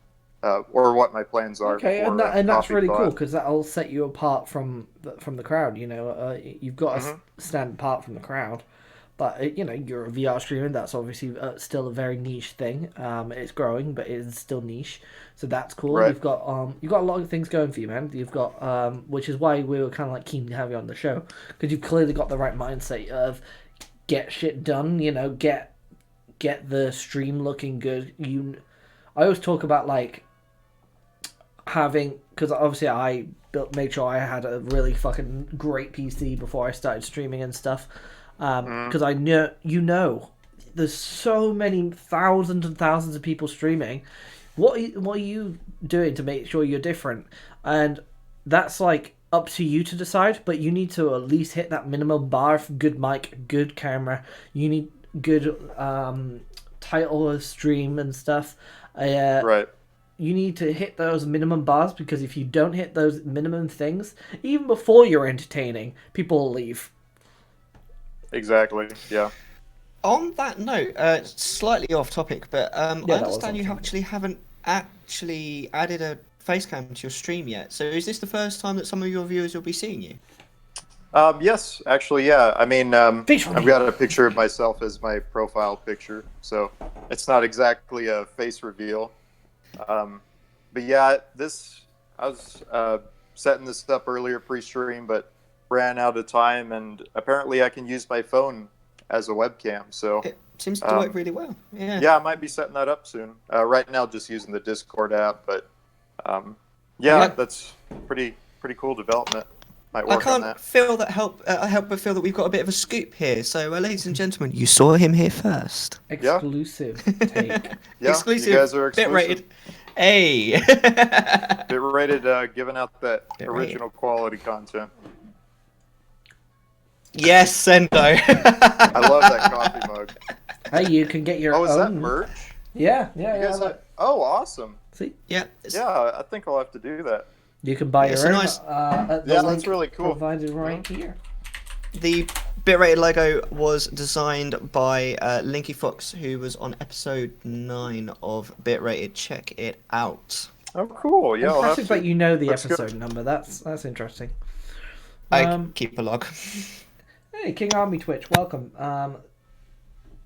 or what my plans are. Okay, for, and that's really Coffeebot. cool, because that'll set you apart from the crowd. You've got to stand apart from the crowd. But you're a VR streamer. That's obviously still a very niche thing. It's growing, but it's still niche. So that's cool. Right. You've got a lot of things going for you, man. You've got which is why we were kind of like keen to have you on the show, because you've clearly got the right mindset of get shit done. Get the stream looking good. I always talk about like having, because obviously I made sure I had a really fucking great PC before I started streaming and stuff. Because I know, there's so many thousands and thousands of people streaming. What are you doing to make sure you're different? And that's like up to you to decide. But you need to at least hit that minimum bar of good mic, good camera. You need good title of stream and stuff. Right. You need to hit those minimum bars, because if you don't hit those minimum things, even before you're entertaining, people will leave. Exactly. Yeah. On that note, slightly off topic, but I understand you haven't actually added a face cam to your stream yet. So is this the first time that some of your viewers will be seeing you? Yes, actually, yeah. I mean, I've Visually. got a picture of myself as my profile picture, so it's not exactly a face reveal. But yeah, I was setting this up earlier pre-stream, but ran out of time, and apparently I can use my phone as a webcam. So It seems to work really well. Yeah. yeah, I might be setting that up soon. Right now, just using the Discord app, but yeah, that's pretty cool development. Might I work on can't that. help but feel that we've got a bit of a scoop here. So, ladies and gentlemen, you saw him here first. Exclusive take. Yeah, Exclusive. you guys are exclusive. Bit-rated. Hey. Bit-rated, giving out that Bit-rated. original quality content. Yes, Sendo. I love that coffee mug. Hey, you can get your Oh, is that own. merch? Yeah. You guys oh, awesome. See, Yeah. Yeah, I think I'll have to do that. you can buy It's your a own. nice- At the Yeah, link that's really cool. provided right here. The Bit-rated logo was designed by Linky Fox, who was on episode 9 of Bit-rated. Check it out. Oh, cool. Yeah, I'll have Impressive to. that you know the Looks good. episode number. That's interesting. I keep a log. Hey, King Army Twitch, welcome.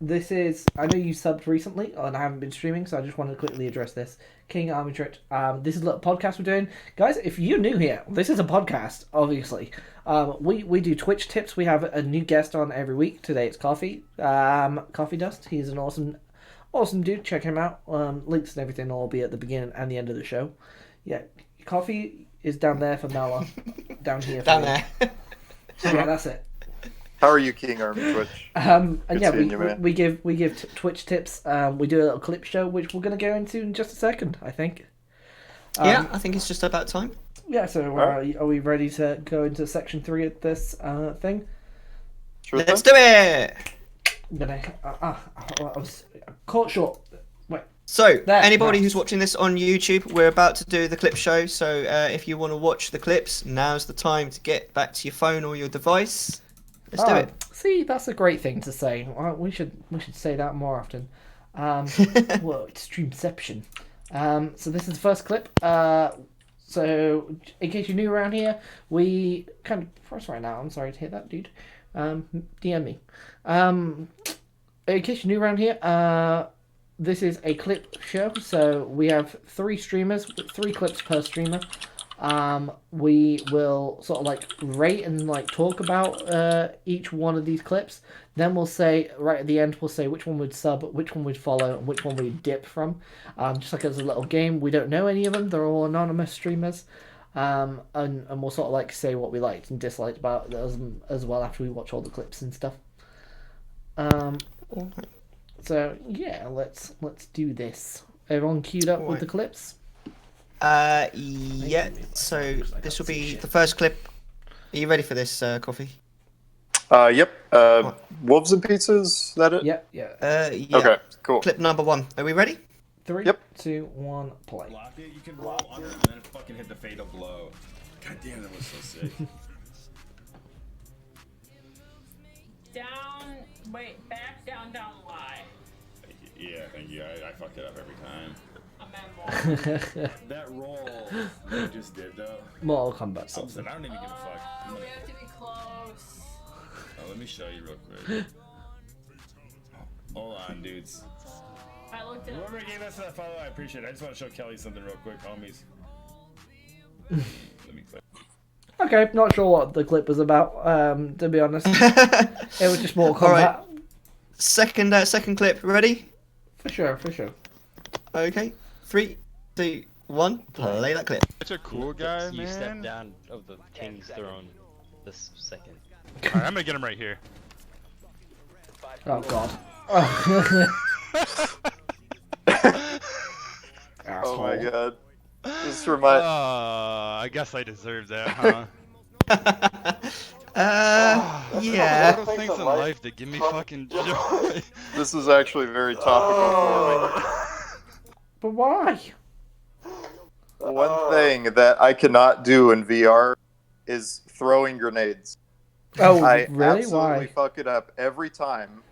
This is, I know you subbed recently, and I haven't been streaming, so I just wanted to quickly address this. King Army Twitch, this is a little podcast we're doing. Guys, if you're new here, this is a podcast, obviously. We do Twitch tips. We have a new guest on every week. Today it's Coffeedust. He's an awesome dude. Check him out. Links and everything will be at the beginning and the end of the show. Yeah, Coffee is down there for Mellar. Down here for Down me. there. Yeah, that's it. How are you, King Army Twitch? And Good yeah, seeing you, man. we give Twitch tips. We do a little clip show, which we're going to go into in just a second, I think. Yeah, I think it's just about time. Yeah, so Alright. are we ready to go into section 3 of this thing? Sure Let's thing. do it. I'm gonna. I was caught short. Wait. So, There, anybody nice. who's watching this on YouTube, we're about to do the clip show. So, if you want to watch the clips, now's the time to get back to your phone or your device. Let's do it. See, that's a great thing to say. We should say that more often. Whoa, extremeception. So this is the first clip. So in case you're new around here, we kind of press right now. I'm sorry to hear that, dude. DM me. In case you're new around here, this is a clip show. So we have 3 streamers, 3 clips per streamer. We will sort of like rate and like talk about each one of these clips. Then we'll say right at the end, we'll say which one would sub, which one would follow, and which one we dip from. Just like as a little game. We don't know any of them. They're all anonymous streamers. And we'll sort of like say what we liked and disliked about them as well after we watch all the clips and stuff. So yeah, let's do this. Everyone queued up with the clips. Yeah. So this will be the first clip. Are you ready for this, Coffee? Yep. Wolves and pizzas. Is that it? Yeah. Yeah. Okay. Cool. Clip number 1. Are we ready? 3, Yep. 2, 1, play. Block it, you can roll under and then fucking hit the fatal blow. God damn, that was so sick. Down, wait, back, down, Y. Yeah, thank you. I fuck it up every time. I'm at more. That roll that you just did though. Mortal Kombat I something. don't even give a fuck. I'm We gonna, have to be close. let me show you real quick. Hold on, dudes. I looked at Whoever gave us that follow, I appreciate it. I just want to show Kelly something real quick, homies. Let me click. Okay, not sure what the clip was about, to be honest. It was just Mortal Kombat. Alright. Second clip. Ready? For sure. Okay. 3, 2, 1. Play that clip. Such a cool guy, You step man. down of the king's throne this second. Alright, I'm gonna get him right here. Oh god. Oh my god. This reminds. I guess I deserve that, huh? Yeah. Little things in life that give me fucking joy. This is actually very topical But why? for me. One thing that I cannot do in VR is throwing grenades. Oh, I really? absolutely Why? fuck it up every time.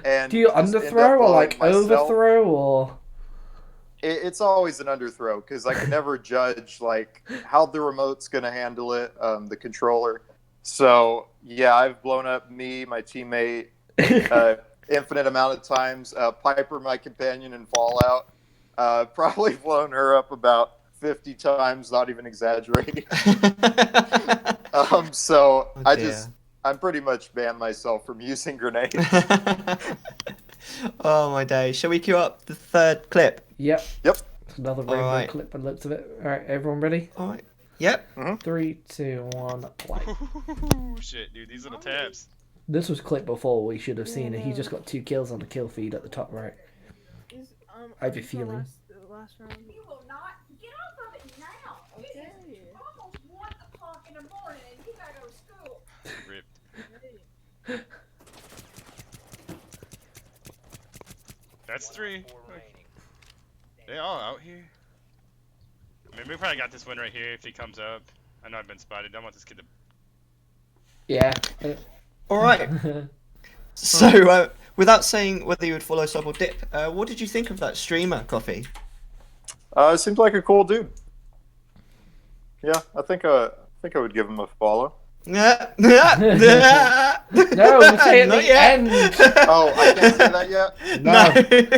And Do you just end up underthrow or blowing like myself. overthrow or? It's always an underthrow because I can never judge like how the remote's gonna handle it, the controller. So yeah, I've blown up me, my teammate, infinite amount of times. Piper, my companion in Fallout, probably blown her up about 50 times, not even exaggerating. So I'm pretty much banned myself from using grenades. Oh my day. Shall we cue up the third clip? Yep. Yep. Another rainbow Alright. clip by the looks of it. Alright, everyone ready? Alright. Yep. 3, 2, 1, play. Ooh, shit, dude, these little tabs. This was clip before we should have seen it. He just got 2 kills on the kill feed at the top right. I have a feeling. Last round. You will not get off of it now. Okay. It's almost 1 o'clock in the morning and you gotta go to school. Ripped. That's 3. They all out here. I mean, we probably got this one right here if he comes up. I know I've been spotted. Don't want this kid to. Yeah. Alright. So, without saying whether you would follow, sub, or dip, what did you think of that streamer, Coffee? Seems like a cool dude. Yeah, I think I would give him a follow. No, No, we say at Not the yet. end. Oh, I can't say that yet. No.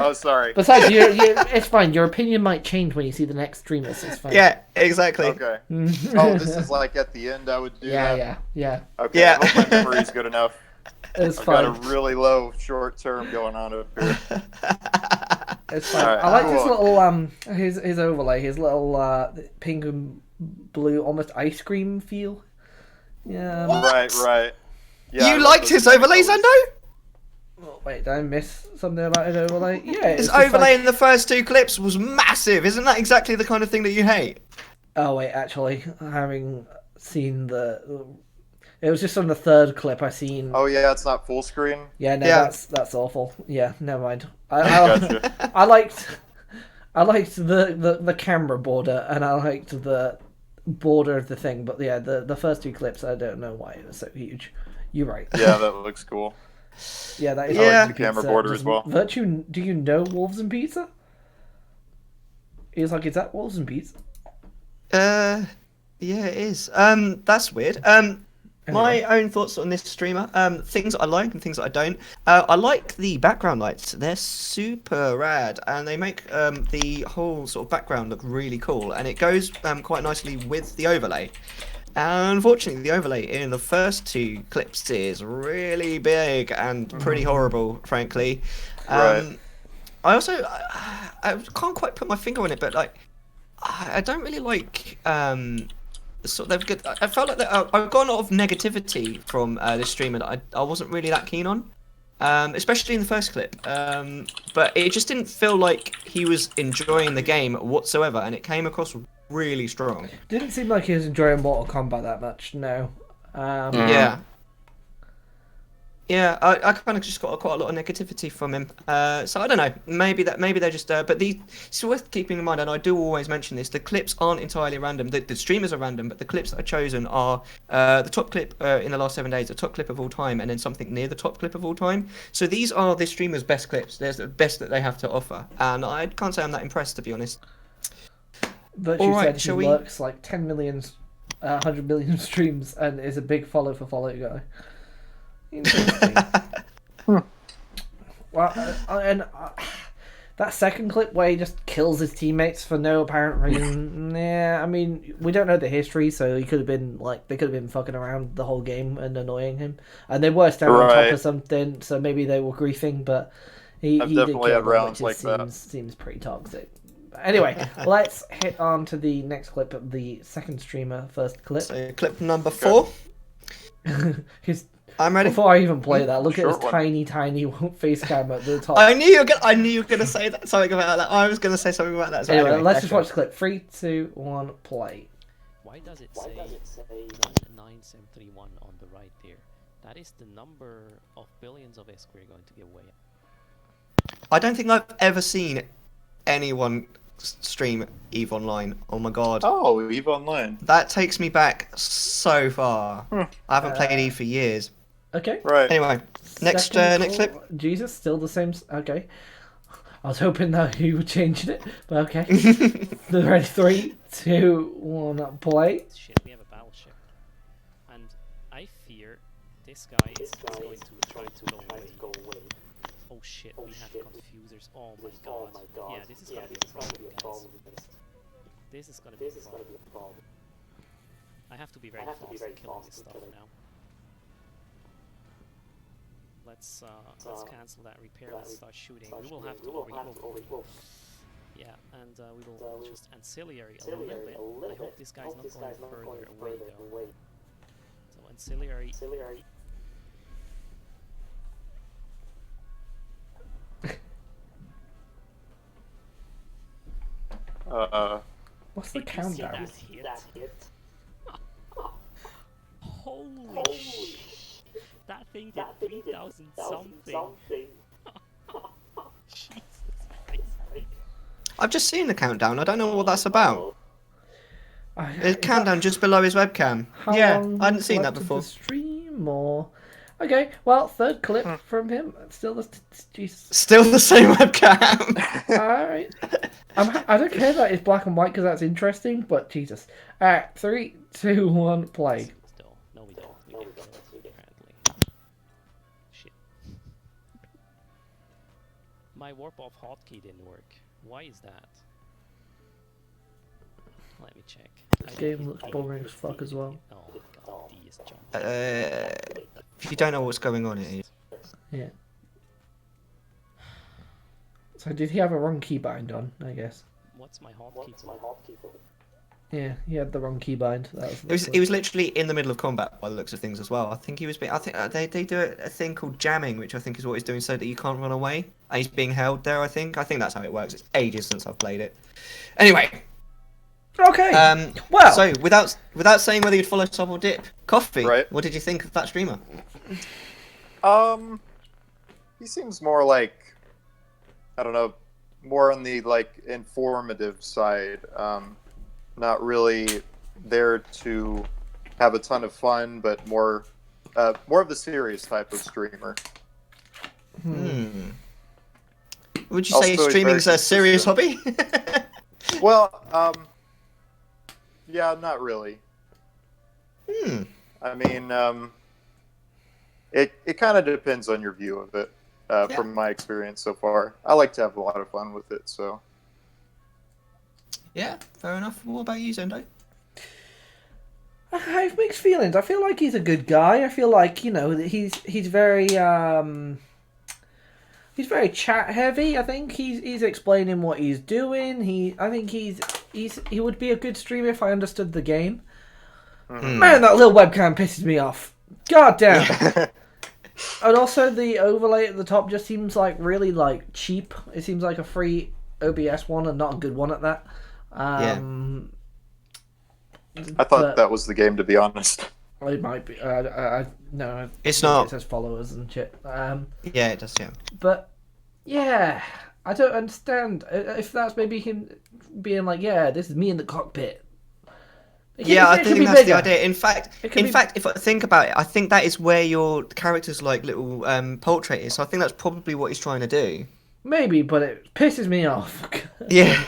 Oh, sorry. Besides, it's fine. Your opinion might change when you see the next streamers. It's fine. Yeah, exactly. Okay. Oh, this is like at the end. I would do that. Yeah. Okay. Yeah. I hope my memory's good enough. It's I've fine. got a really low short term going on up here. It's fine. Alright, I like his cool. little his overlay, his little pink and blue, almost ice cream feel. Yeah. Right. Yeah, I You love liked those his kind of overlay, colors. Zando? Oh, wait, did I miss something about his overlay? Yeah. His it's just overlay like- in the first 2 clips was massive. Isn't that exactly the kind of thing that you hate? Oh wait, actually, having seen the, it was just on the third clip I seen. Oh yeah, it's not full screen. Yeah, no, Yeah. that's awful. Yeah, never mind. Gotcha. I liked the camera border, and I liked the border of the thing, but yeah, the first two clips, I don't know why it was so huge. You're right. Yeah, that looks cool. Yeah, that is. Yeah. I like the camera Pizza. border Does as well. Virtue, do you know Wolves and Pizza? He was like, "Is that Wolves and Pizza?" Yeah, it is. That's weird. My own thoughts on this streamer. Things that I like and things that I don't. I like the background lights. They're super rad, and they make the whole sort of background look really cool. And it goes quite nicely with the overlay. Unfortunately, the overlay in the first two clips is really big and pretty horrible, frankly. Right. I also I can't quite put my finger on it, but like I don't really like sort of I felt like I got a lot of negativity from this streamer that I wasn't really that keen on, especially in the first clip. But it just didn't feel like he was enjoying the game whatsoever, and it came across really strong. Didn't seem like he was enjoying Mortal Kombat that much. No. Yeah. Yeah, I kind of just got quite a lot of negativity from him. So I don't know. Maybe they're just. But it's worth keeping in mind, and I do always mention this. The clips aren't entirely random. The streamers are random, but the clips that are chosen are the top clip in the last 7 days, the top clip of all time, and then something near the top clip of all time. So these are the streamers' best clips. They're the best that they have to offer, and I can't say I'm that impressed, to be honest. Virtue Alright, said he shall we- lurks like 10 million, 100 million streams and is a big follow for follow guy. Interesting. Well, that second clip where he just kills his teammates for no apparent reason. Yeah, I mean, we don't know the history, so he could have been like they could have been fucking around the whole game and annoying him, and they were standing on top Right. of something, so maybe they were griefing, but he I've did kill definitely had them, rounds which like that. seems pretty toxic. But anyway, let's hit on to the next clip of the second streamer first clip. So clip number 4. His I'm ready. Before I even play that, look at his Short one. tiny face cam at the top. I knew you were gonna say that, something about that. I was gonna say something about that as well. Anyway, let's that's just right. watch the clip. 3, 2, 1, play. Why does it say 19731 on the right there? That is the number of billions of ESC we're going to give away. I don't think I've ever seen anyone stream EVE Online. Oh my god. Oh, EVE Online. That takes me back so far. I haven't played EVE for years. Okay. Right. Anyway, next Second clip. call. Jesus, still the same. Okay. I was hoping that you would change it, but okay. Ready? 3, 2, 1, play. Shit, we have a battleship. And I fear this guy is going to try to go away. Oh shit, we have confusers. Oh my god. Yeah, this is gonna be a problem, guys. This is gonna be a problem. I have to be very fast in killing this stuff now. Let's cancel that repair. Let's start shooting. We will have to overheat. Yeah, and we will just ancillary a little bit. I hope this guy's not going further away though. So ancillary. What's the Did you see countdown? that hit? Holy shit! That thing did 3,000 something. Jesus Christ. I've just seen the countdown. I don't know what that's about. The Is countdown just below his webcam. how Yeah, long I hadn't seen that left of before. The stream or... Okay, well, third clip from him. Still the... Jesus. Still the same webcam. Alright. I don't care that it's black and white because that's interesting, but Jesus. Alright, 3, 2, 1, play. Still, no, we don't. We get killed, apparently. Shit. My warp off hotkey didn't work. Why is that? Let me check. This game looks boring as fuck as well. Oh my god, D is jumping. If you don't know what's going on, it is. Yeah. So did he have a wrong keybind on, I guess? What's my hotkey for? Yeah, he had the wrong keybind. That was He was literally in the middle of combat by the looks of things as well. I think he was. I think they do a thing called jamming, which I think is what he's doing so that you can't run away. And he's being held there. I think that's how it works. It's ages since I've played it. Anyway, Okay. Well, so without saying whether you'd follow top or dip, Coffee, Right. what did you think of that streamer? He seems more like, I don't know, more on the like informative side. Not really there to have a ton of fun, but more of the serious type of streamer. Would you Also, say he's streaming's very a serious hobby? Well, yeah, not really. I mean, it kind of depends on your view of it. From my experience so far, I like to have a lot of fun with it. So, Yeah, fair enough. What about you, Zendo? I have mixed feelings. I feel like he's a good guy. I feel like he's very he's very chat heavy. I think he's explaining what he's doing. I think he would be a good streamer if I understood the game. Man, that little webcam pisses me off. God damn. And also the overlay at the top just seems like really like cheap. It seems like a free OBS one and not a good one at that. I thought that was the game, to be honest. It might be. No, It's not. It says followers and shit. Yeah, it does. Yeah. But yeah, I don't understand if that's maybe him being like, yeah, this is me in the cockpit. Yeah, I think that's the idea. In fact, It if I think about it, I think that is where your character's like little portrait is. So I think that's probably what he's trying to do. Maybe, but it pisses me off. Yeah.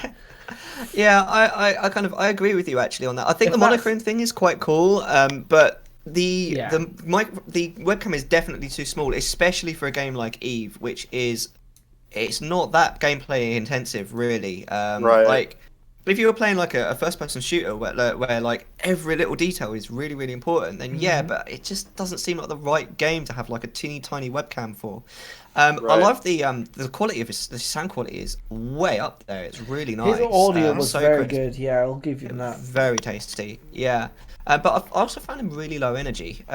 Yeah, I agree with you actually on that. I think the monochrome thing is quite cool, but the webcam is definitely too small, especially for a game like Eve, which it's not that gameplay intensive really. Right. Like if you were playing like a first-person shooter where like every little detail is really really important, then yeah, but it just doesn't seem like the right game to have like a teeny tiny webcam for. I love the quality of the sound quality is way up there. It's really nice. His audio was so very crisp. good. Yeah, I'll give you that. Very tasty. Yeah, but I also found him really low energy,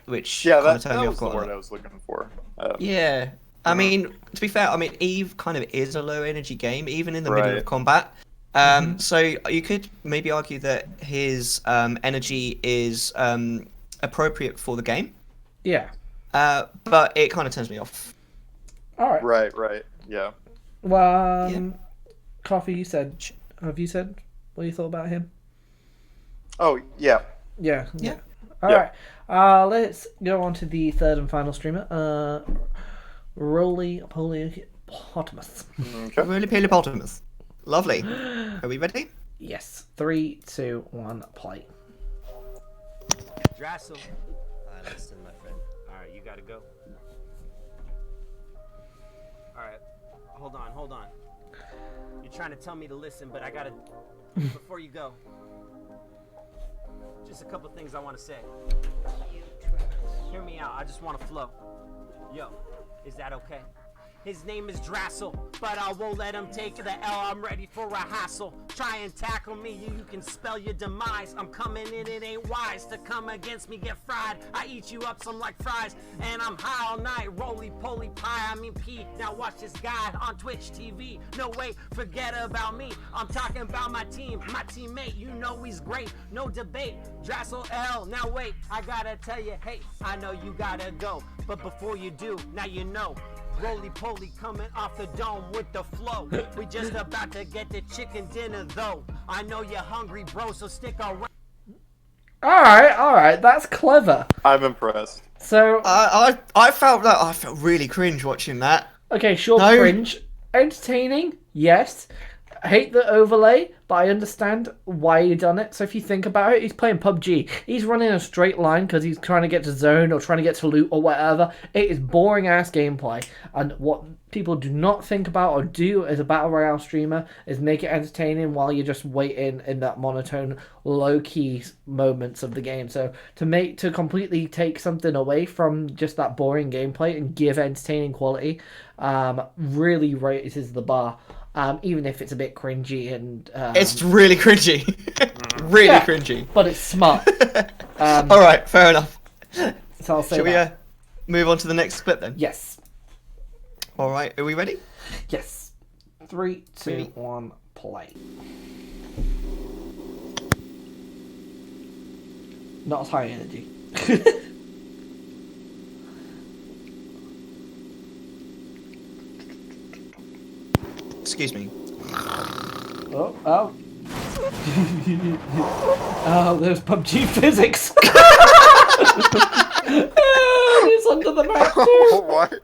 which Yeah, kind of that turned me was off the quite a word lot. I was looking for. Yeah, I mean, to be fair, I mean Eve kind of is a low energy game, even in the middle Right. of combat. So you could maybe argue that his energy is appropriate for the game. Yeah. But it kind of turns me off. All right. Right. Yeah. Well, Coffee, have you said what you thought about him? Oh, yeah. Yeah. Yeah. All Yeah. right. Let's go on to the third and final streamer. Roly Poly Potamus. Okay. Really Pelipotamus. Lovely. Are we ready? Yes. 3, 2, 1, play. Drassel. Listen, my friend. Alright, you gotta go. Alright, hold on. You're trying to tell me to listen, but I gotta... Before you go, just a couple things I want to say. Hear me out, I just want to flow. Yo, is that okay? His name is Drassel, but I won't let him take the L. I'm ready for a hassle. Try and tackle me, you can spell your demise. I'm coming in, it ain't wise to come against me, get fried. I eat you up some like fries, and I'm high all night. Roly-poly pie, I mean P. Now watch this guy on Twitch TV. No way, forget about me. I'm talking about my team, my teammate. You know he's great, no debate. Drassel L. Now wait, I gotta tell you, hey, I know you gotta go, but before you do, now you know. Roly-poly coming off the dome with the flow. We just about to get the chicken dinner though. I know you're hungry, bro, so stick around. All right. That's clever. I'm impressed. So, I felt really cringe watching that. okay, sure, No. cringe. Entertaining, yes. I hate the overlay, but I understand why he done it. So if you think about it, he's playing PUBG. He's running a straight line because he's trying to get to zone or trying to get to loot or whatever. It is boring ass gameplay. And what people do not think about or do as a battle royale streamer is make it entertaining while you're just waiting in that monotone, low key moments of the game. So to completely take something away from just that boring gameplay and give entertaining quality, really raises the bar. Even if it's a bit cringy and It's really cringy. Really Yeah. cringy. but it's smart. All right, fair enough. So I'll say Shall we that. move on to the next clip then? Yes. All right, are we ready? Yes. 3, 2, Ready. 1, play. Not as high energy. Excuse me. Oh, oh. Oh, there's PUBG physics. It's under the map too. What?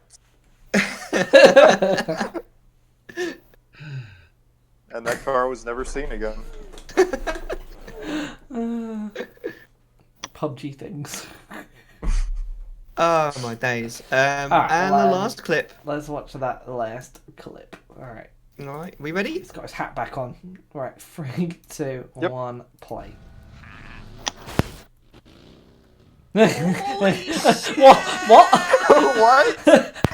And that car was never seen again. PUBG things. Oh my days. Alright, And well, the last clip. Let's watch that last clip. Alright. Alright, we ready? He's got his hat back on. Right, 3, 2, Yep. 1, play. What? What?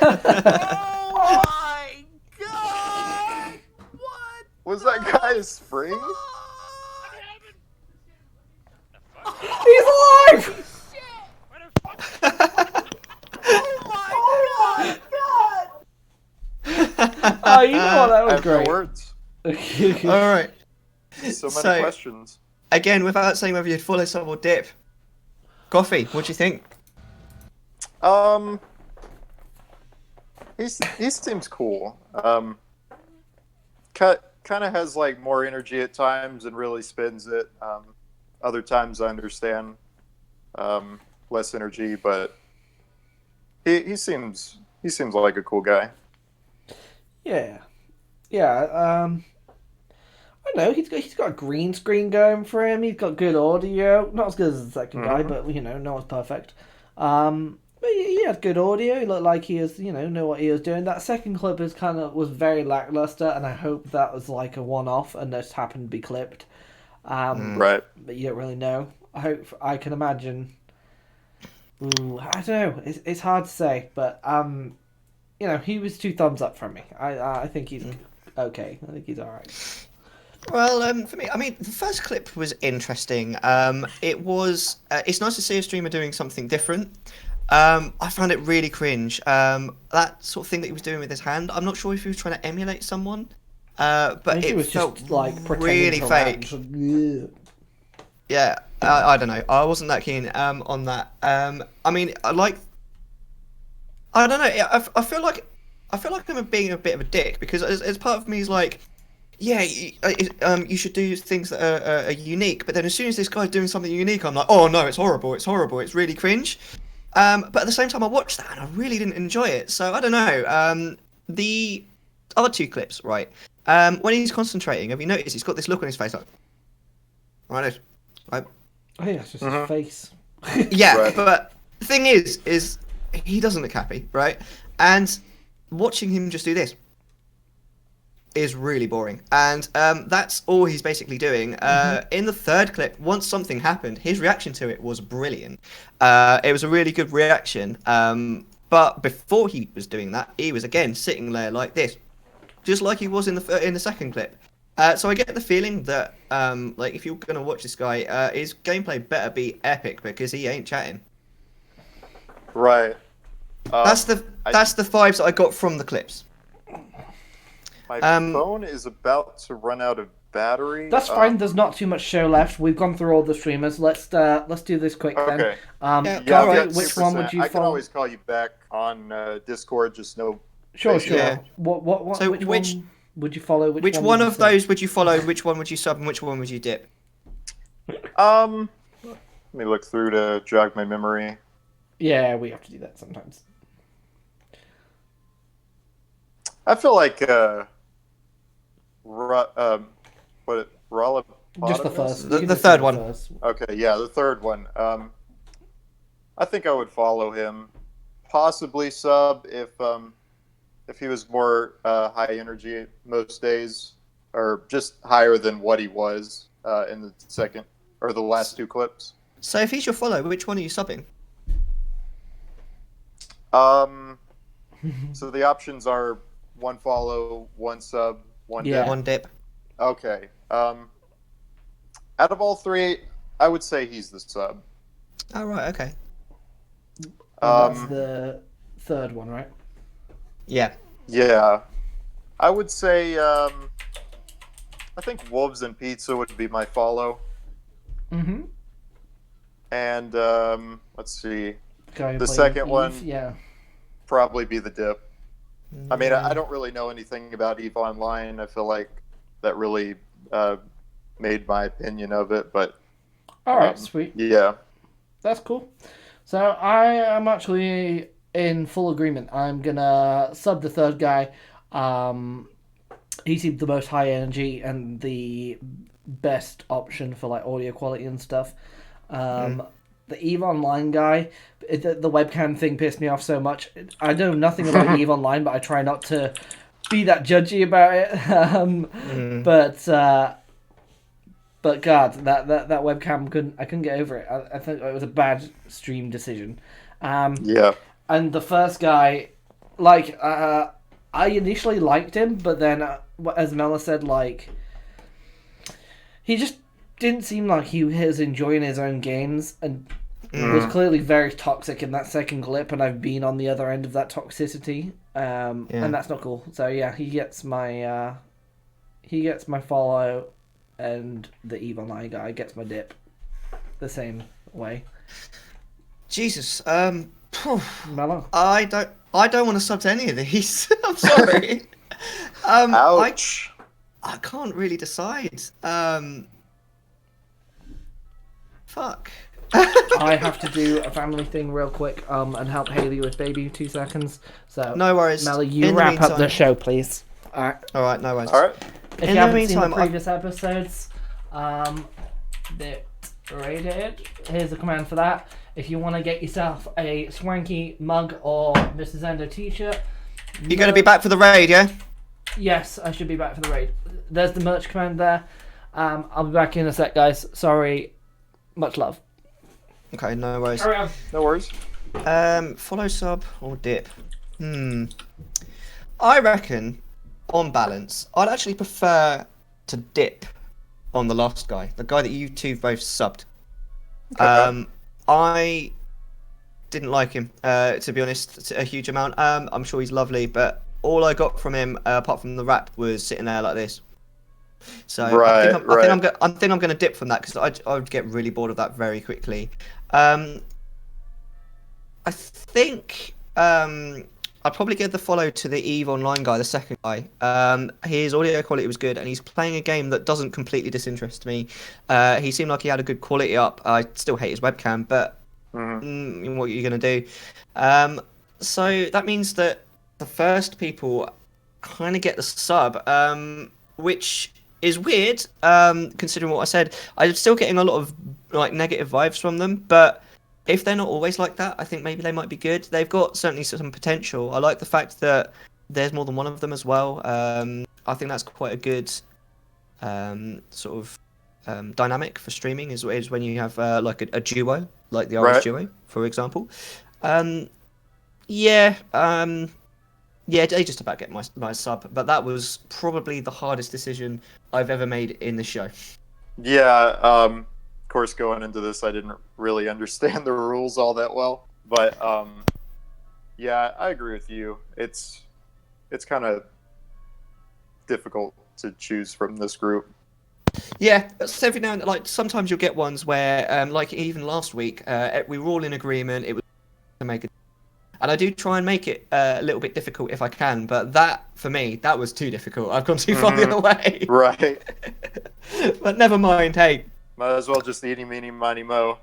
Oh my god! What? Was that guy a spring? He's alive! Oh Oh, you know what? That I was have no great. words. Alright. So many So- questions. Again, without saying whether you'd follow sub or dip. Coffee, what do you think? He seems cool. Kind of has like more energy at times and really spins it. Other times I understand less energy, but he seems like a cool guy. Yeah. I don't know. He's got a green screen going for him. He's got good audio. Not as good as the second guy, but no one's perfect. But he had good audio. He looked like he was, know what he was doing. That second clip was very lackluster, and I hope that was like a one-off and just happened to be clipped. Right. But you don't really know. I can imagine. Ooh, I don't know. It's hard to say, but he was 2 thumbs up from me. I think he's okay. I think he's all right. Well, for me, I mean, the first clip was interesting. It's nice to see a streamer doing something different. I found it really cringe. That sort of thing that he was doing with his hand. I'm not sure if he was trying to emulate someone, but it was felt just like really fake. Yeah, I don't know. I wasn't that keen on that. I mean, I don't know. I feel like I'm being a bit of a dick because as part of me is like, yeah, you should do things that are unique. But then as soon as this guy's doing something unique, I'm like, oh no, it's horrible, it's really cringe. But at the same time, I watched that and I really didn't enjoy it. So I don't know. The other 2 clips, right? When he's concentrating, have you noticed he's got this look on his face like, right? Oh yeah, it's just his face. Yeah, Right. but the thing is he doesn't look happy, right? And watching him just do this is really boring. And that's all he's basically doing. In the third clip, once something happened, his reaction to it was brilliant. It was a really good reaction. But before he was doing that, he was again sitting there like this, just like he was in the second clip. So I get the feeling that like if you're gonna watch this guy, his gameplay better be epic because he ain't chatting. Right. That's the vibes that I got from the clips. My phone is about to run out of battery. That's fine. There's not too much show left. We've gone through all the streamers. Let's do this quick then. Okay. Coffee, I've got which 2%. one would you I can follow? always call you back on Discord. Just no. Sure. Yeah. What? So which which- one would you follow? Which one one would of you sub? those would you follow? Which one would you sub? And which one would you dip? Let me look through to jog my memory. Yeah, we have to do that sometimes. I feel like Rala. Just the first. The You can just third do one. first. Okay, yeah, the third one. I think I would follow him. Possibly sub if he was more high energy most days, or just higher than what he was in the second or the last 2 clips. So if he's your follow, which one are you subbing? So the options are 1 follow, 1 sub, 1 Yeah. dip. One dip. Okay. Out of all 3, I would say he's the sub. Oh right, okay. That's the third one, right? Yeah. Yeah. I would say I think Wolves and Pizza would be my follow. Mm-hmm. and let's see, Going the play second Eve, one yeah. probably be the dip. I mean, Yeah. I don't really know anything about EVE Online. I feel like that really made my opinion of it, but All right, sweet. yeah. That's cool. So I am actually in full agreement. I'm gonna sub the third guy. He seemed the most high energy and the best option for like audio quality and stuff. The EVE Online guy, the webcam thing pissed me off so much. I know nothing about EVE Online, but I try not to be that judgy about it. But God, that webcam I couldn't get over it. I think it was a bad stream decision. Yeah. And the first guy, like, I initially liked him, but then, as Mellar said, like, he just didn't seem like he was enjoying his own games, and was clearly very toxic in that second clip, and I've been on the other end of that toxicity, and that's not cool. So yeah, he gets my follow, and the EVE Online guy gets my dip, the same way. Jesus, Mellar. I don't want to sub to any of these. I'm sorry. Ouch. I can't really decide. Fuck. I have to do a family thing real quick, and help Haley with baby 2 seconds. So No worries. Melly, you In the wrap up the meantime- show, please. Alright. All right, no worries. All right. If In you the haven't seen meantime, the previous episodes, Bitrated, here's a command for that. If you want to get yourself a swanky mug or Mr. Zendo t-shirt, You're going to be back for the raid, yeah? yes, I should be back for the raid. There's the merch command there. I'll be back in a sec, guys. Sorry. Much love. Okay, no worries. Carry on. No worries. Follow, sub, or dip? I reckon, on balance, I'd actually prefer to dip on the last guy, the guy that you two both subbed. I didn't like him, to be honest, a huge amount. I'm sure he's lovely, but all I got from him, apart from the rap, was sitting there like this. So I think I'm going to dip from that because I would get really bored of that very quickly. I think I'd probably give the follow to the EVE Online guy, the second guy. His audio quality was good, and he's playing a game that doesn't completely disinterest me. He seemed like he had a good quality up. I still hate his webcam, but what are you going to do? So that means that the first people kind of get the sub, which is weird, considering what I said. I'm still getting a lot of like negative vibes from them, but if they're not always like that, I think maybe they might be good. They've got certainly some potential. I like the fact that there's more than one of them as well. I think that's quite a good sort of dynamic for streaming, is when you have like a duo, like the Irish duo, for example. Yeah, they just about get my sub, but that was probably the hardest decision I've ever made in the show. Yeah, of course, going into this, I didn't really understand the rules all that well, but yeah, I agree with you. It's kind of difficult to choose from this group. Yeah, so every now and then, like sometimes you'll get ones where, like even last week, we were all in agreement. It was to make it. And I do try and make it a little bit difficult if I can, but that, for me, that was too difficult. I've gone too far the other way. Right. But never mind, hey. Might as well just eeny, meeny, miny, mo.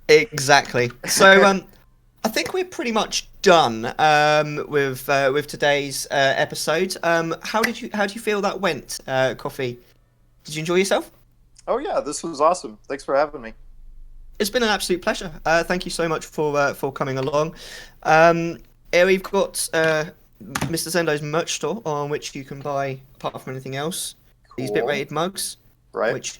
Exactly. So, I think we're pretty much done with today's episode. How do you feel that went, Coffee? Did you enjoy yourself? Oh yeah, this was awesome. Thanks for having me. It's been an absolute pleasure. Thank you so much for coming along. Here we've got Mr. Zendo's merch store, on which you can buy, apart from anything else, these Bitrated mugs. Right. Which,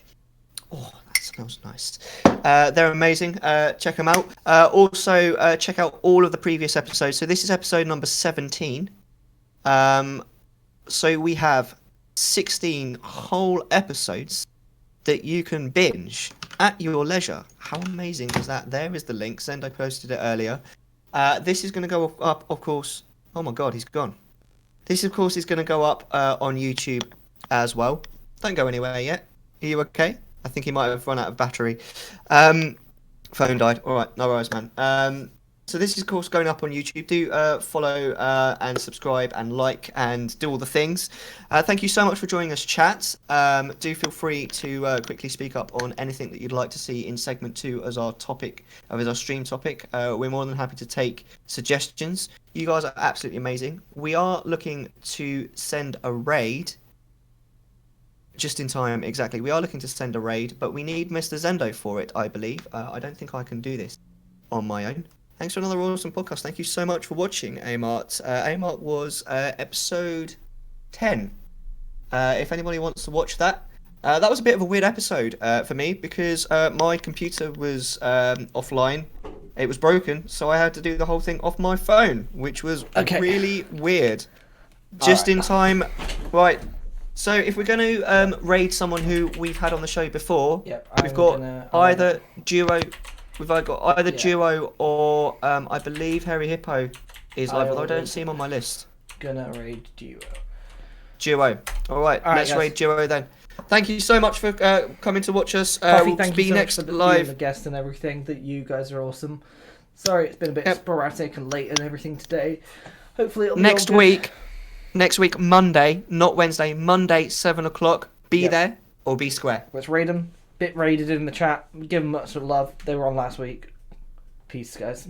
oh, that smells nice. They're amazing. Check them out. Also, check out all of the previous episodes. So this is episode number 17. So we have 16 whole episodes that you can binge at your leisure. How amazing is that? There is the link. Zendo posted it earlier. This is going to go up, of course. Oh my god, he's gone. This, of course, is going to go up on YouTube as well. Don't go anywhere yet. Are you okay? I think he might have run out of battery. Phone died. All right, no worries, man. So this is, of course, going up on YouTube. Do follow and subscribe and like and do all the things. Thank you so much for joining us, chat. Do feel free to quickly speak up on anything that you'd like to see in segment 2 as our topic, as our stream topic. We're more than happy to take suggestions. You guys are absolutely amazing. We are looking to send a raid. Just in time, exactly. We are looking to send a raid, but we need Mr. Zendo for it, I believe. I don't think I can do this on my own. Thanks for another awesome podcast. Thank you so much for watching, Amart. Amart was episode 10. If anybody wants to watch that. That was a bit of a weird episode for me because my computer was offline. It was broken, so I had to do the whole thing off my phone, which was really weird. Just in time. Right. So if we're going to raid someone who we've had on the show before, we've got either duo... We've got either duo or I believe Hairy Hippo is live, although I don't see him on my list. Gonna raid duo. Duo. All right, let's raid duo then. Thank you so much for coming to watch us. Coffee, we'll thank be you so next much for live. being the guest and everything. That you guys are awesome. Sorry, it's been a bit sporadic and late and everything today. Hopefully it'll be next all good. week. Next week, Monday, not Wednesday. Monday, 7 o'clock. Be there or be square. Let's raid them. Bit raided in the chat. Give them much love. They were on last week. Peace, guys.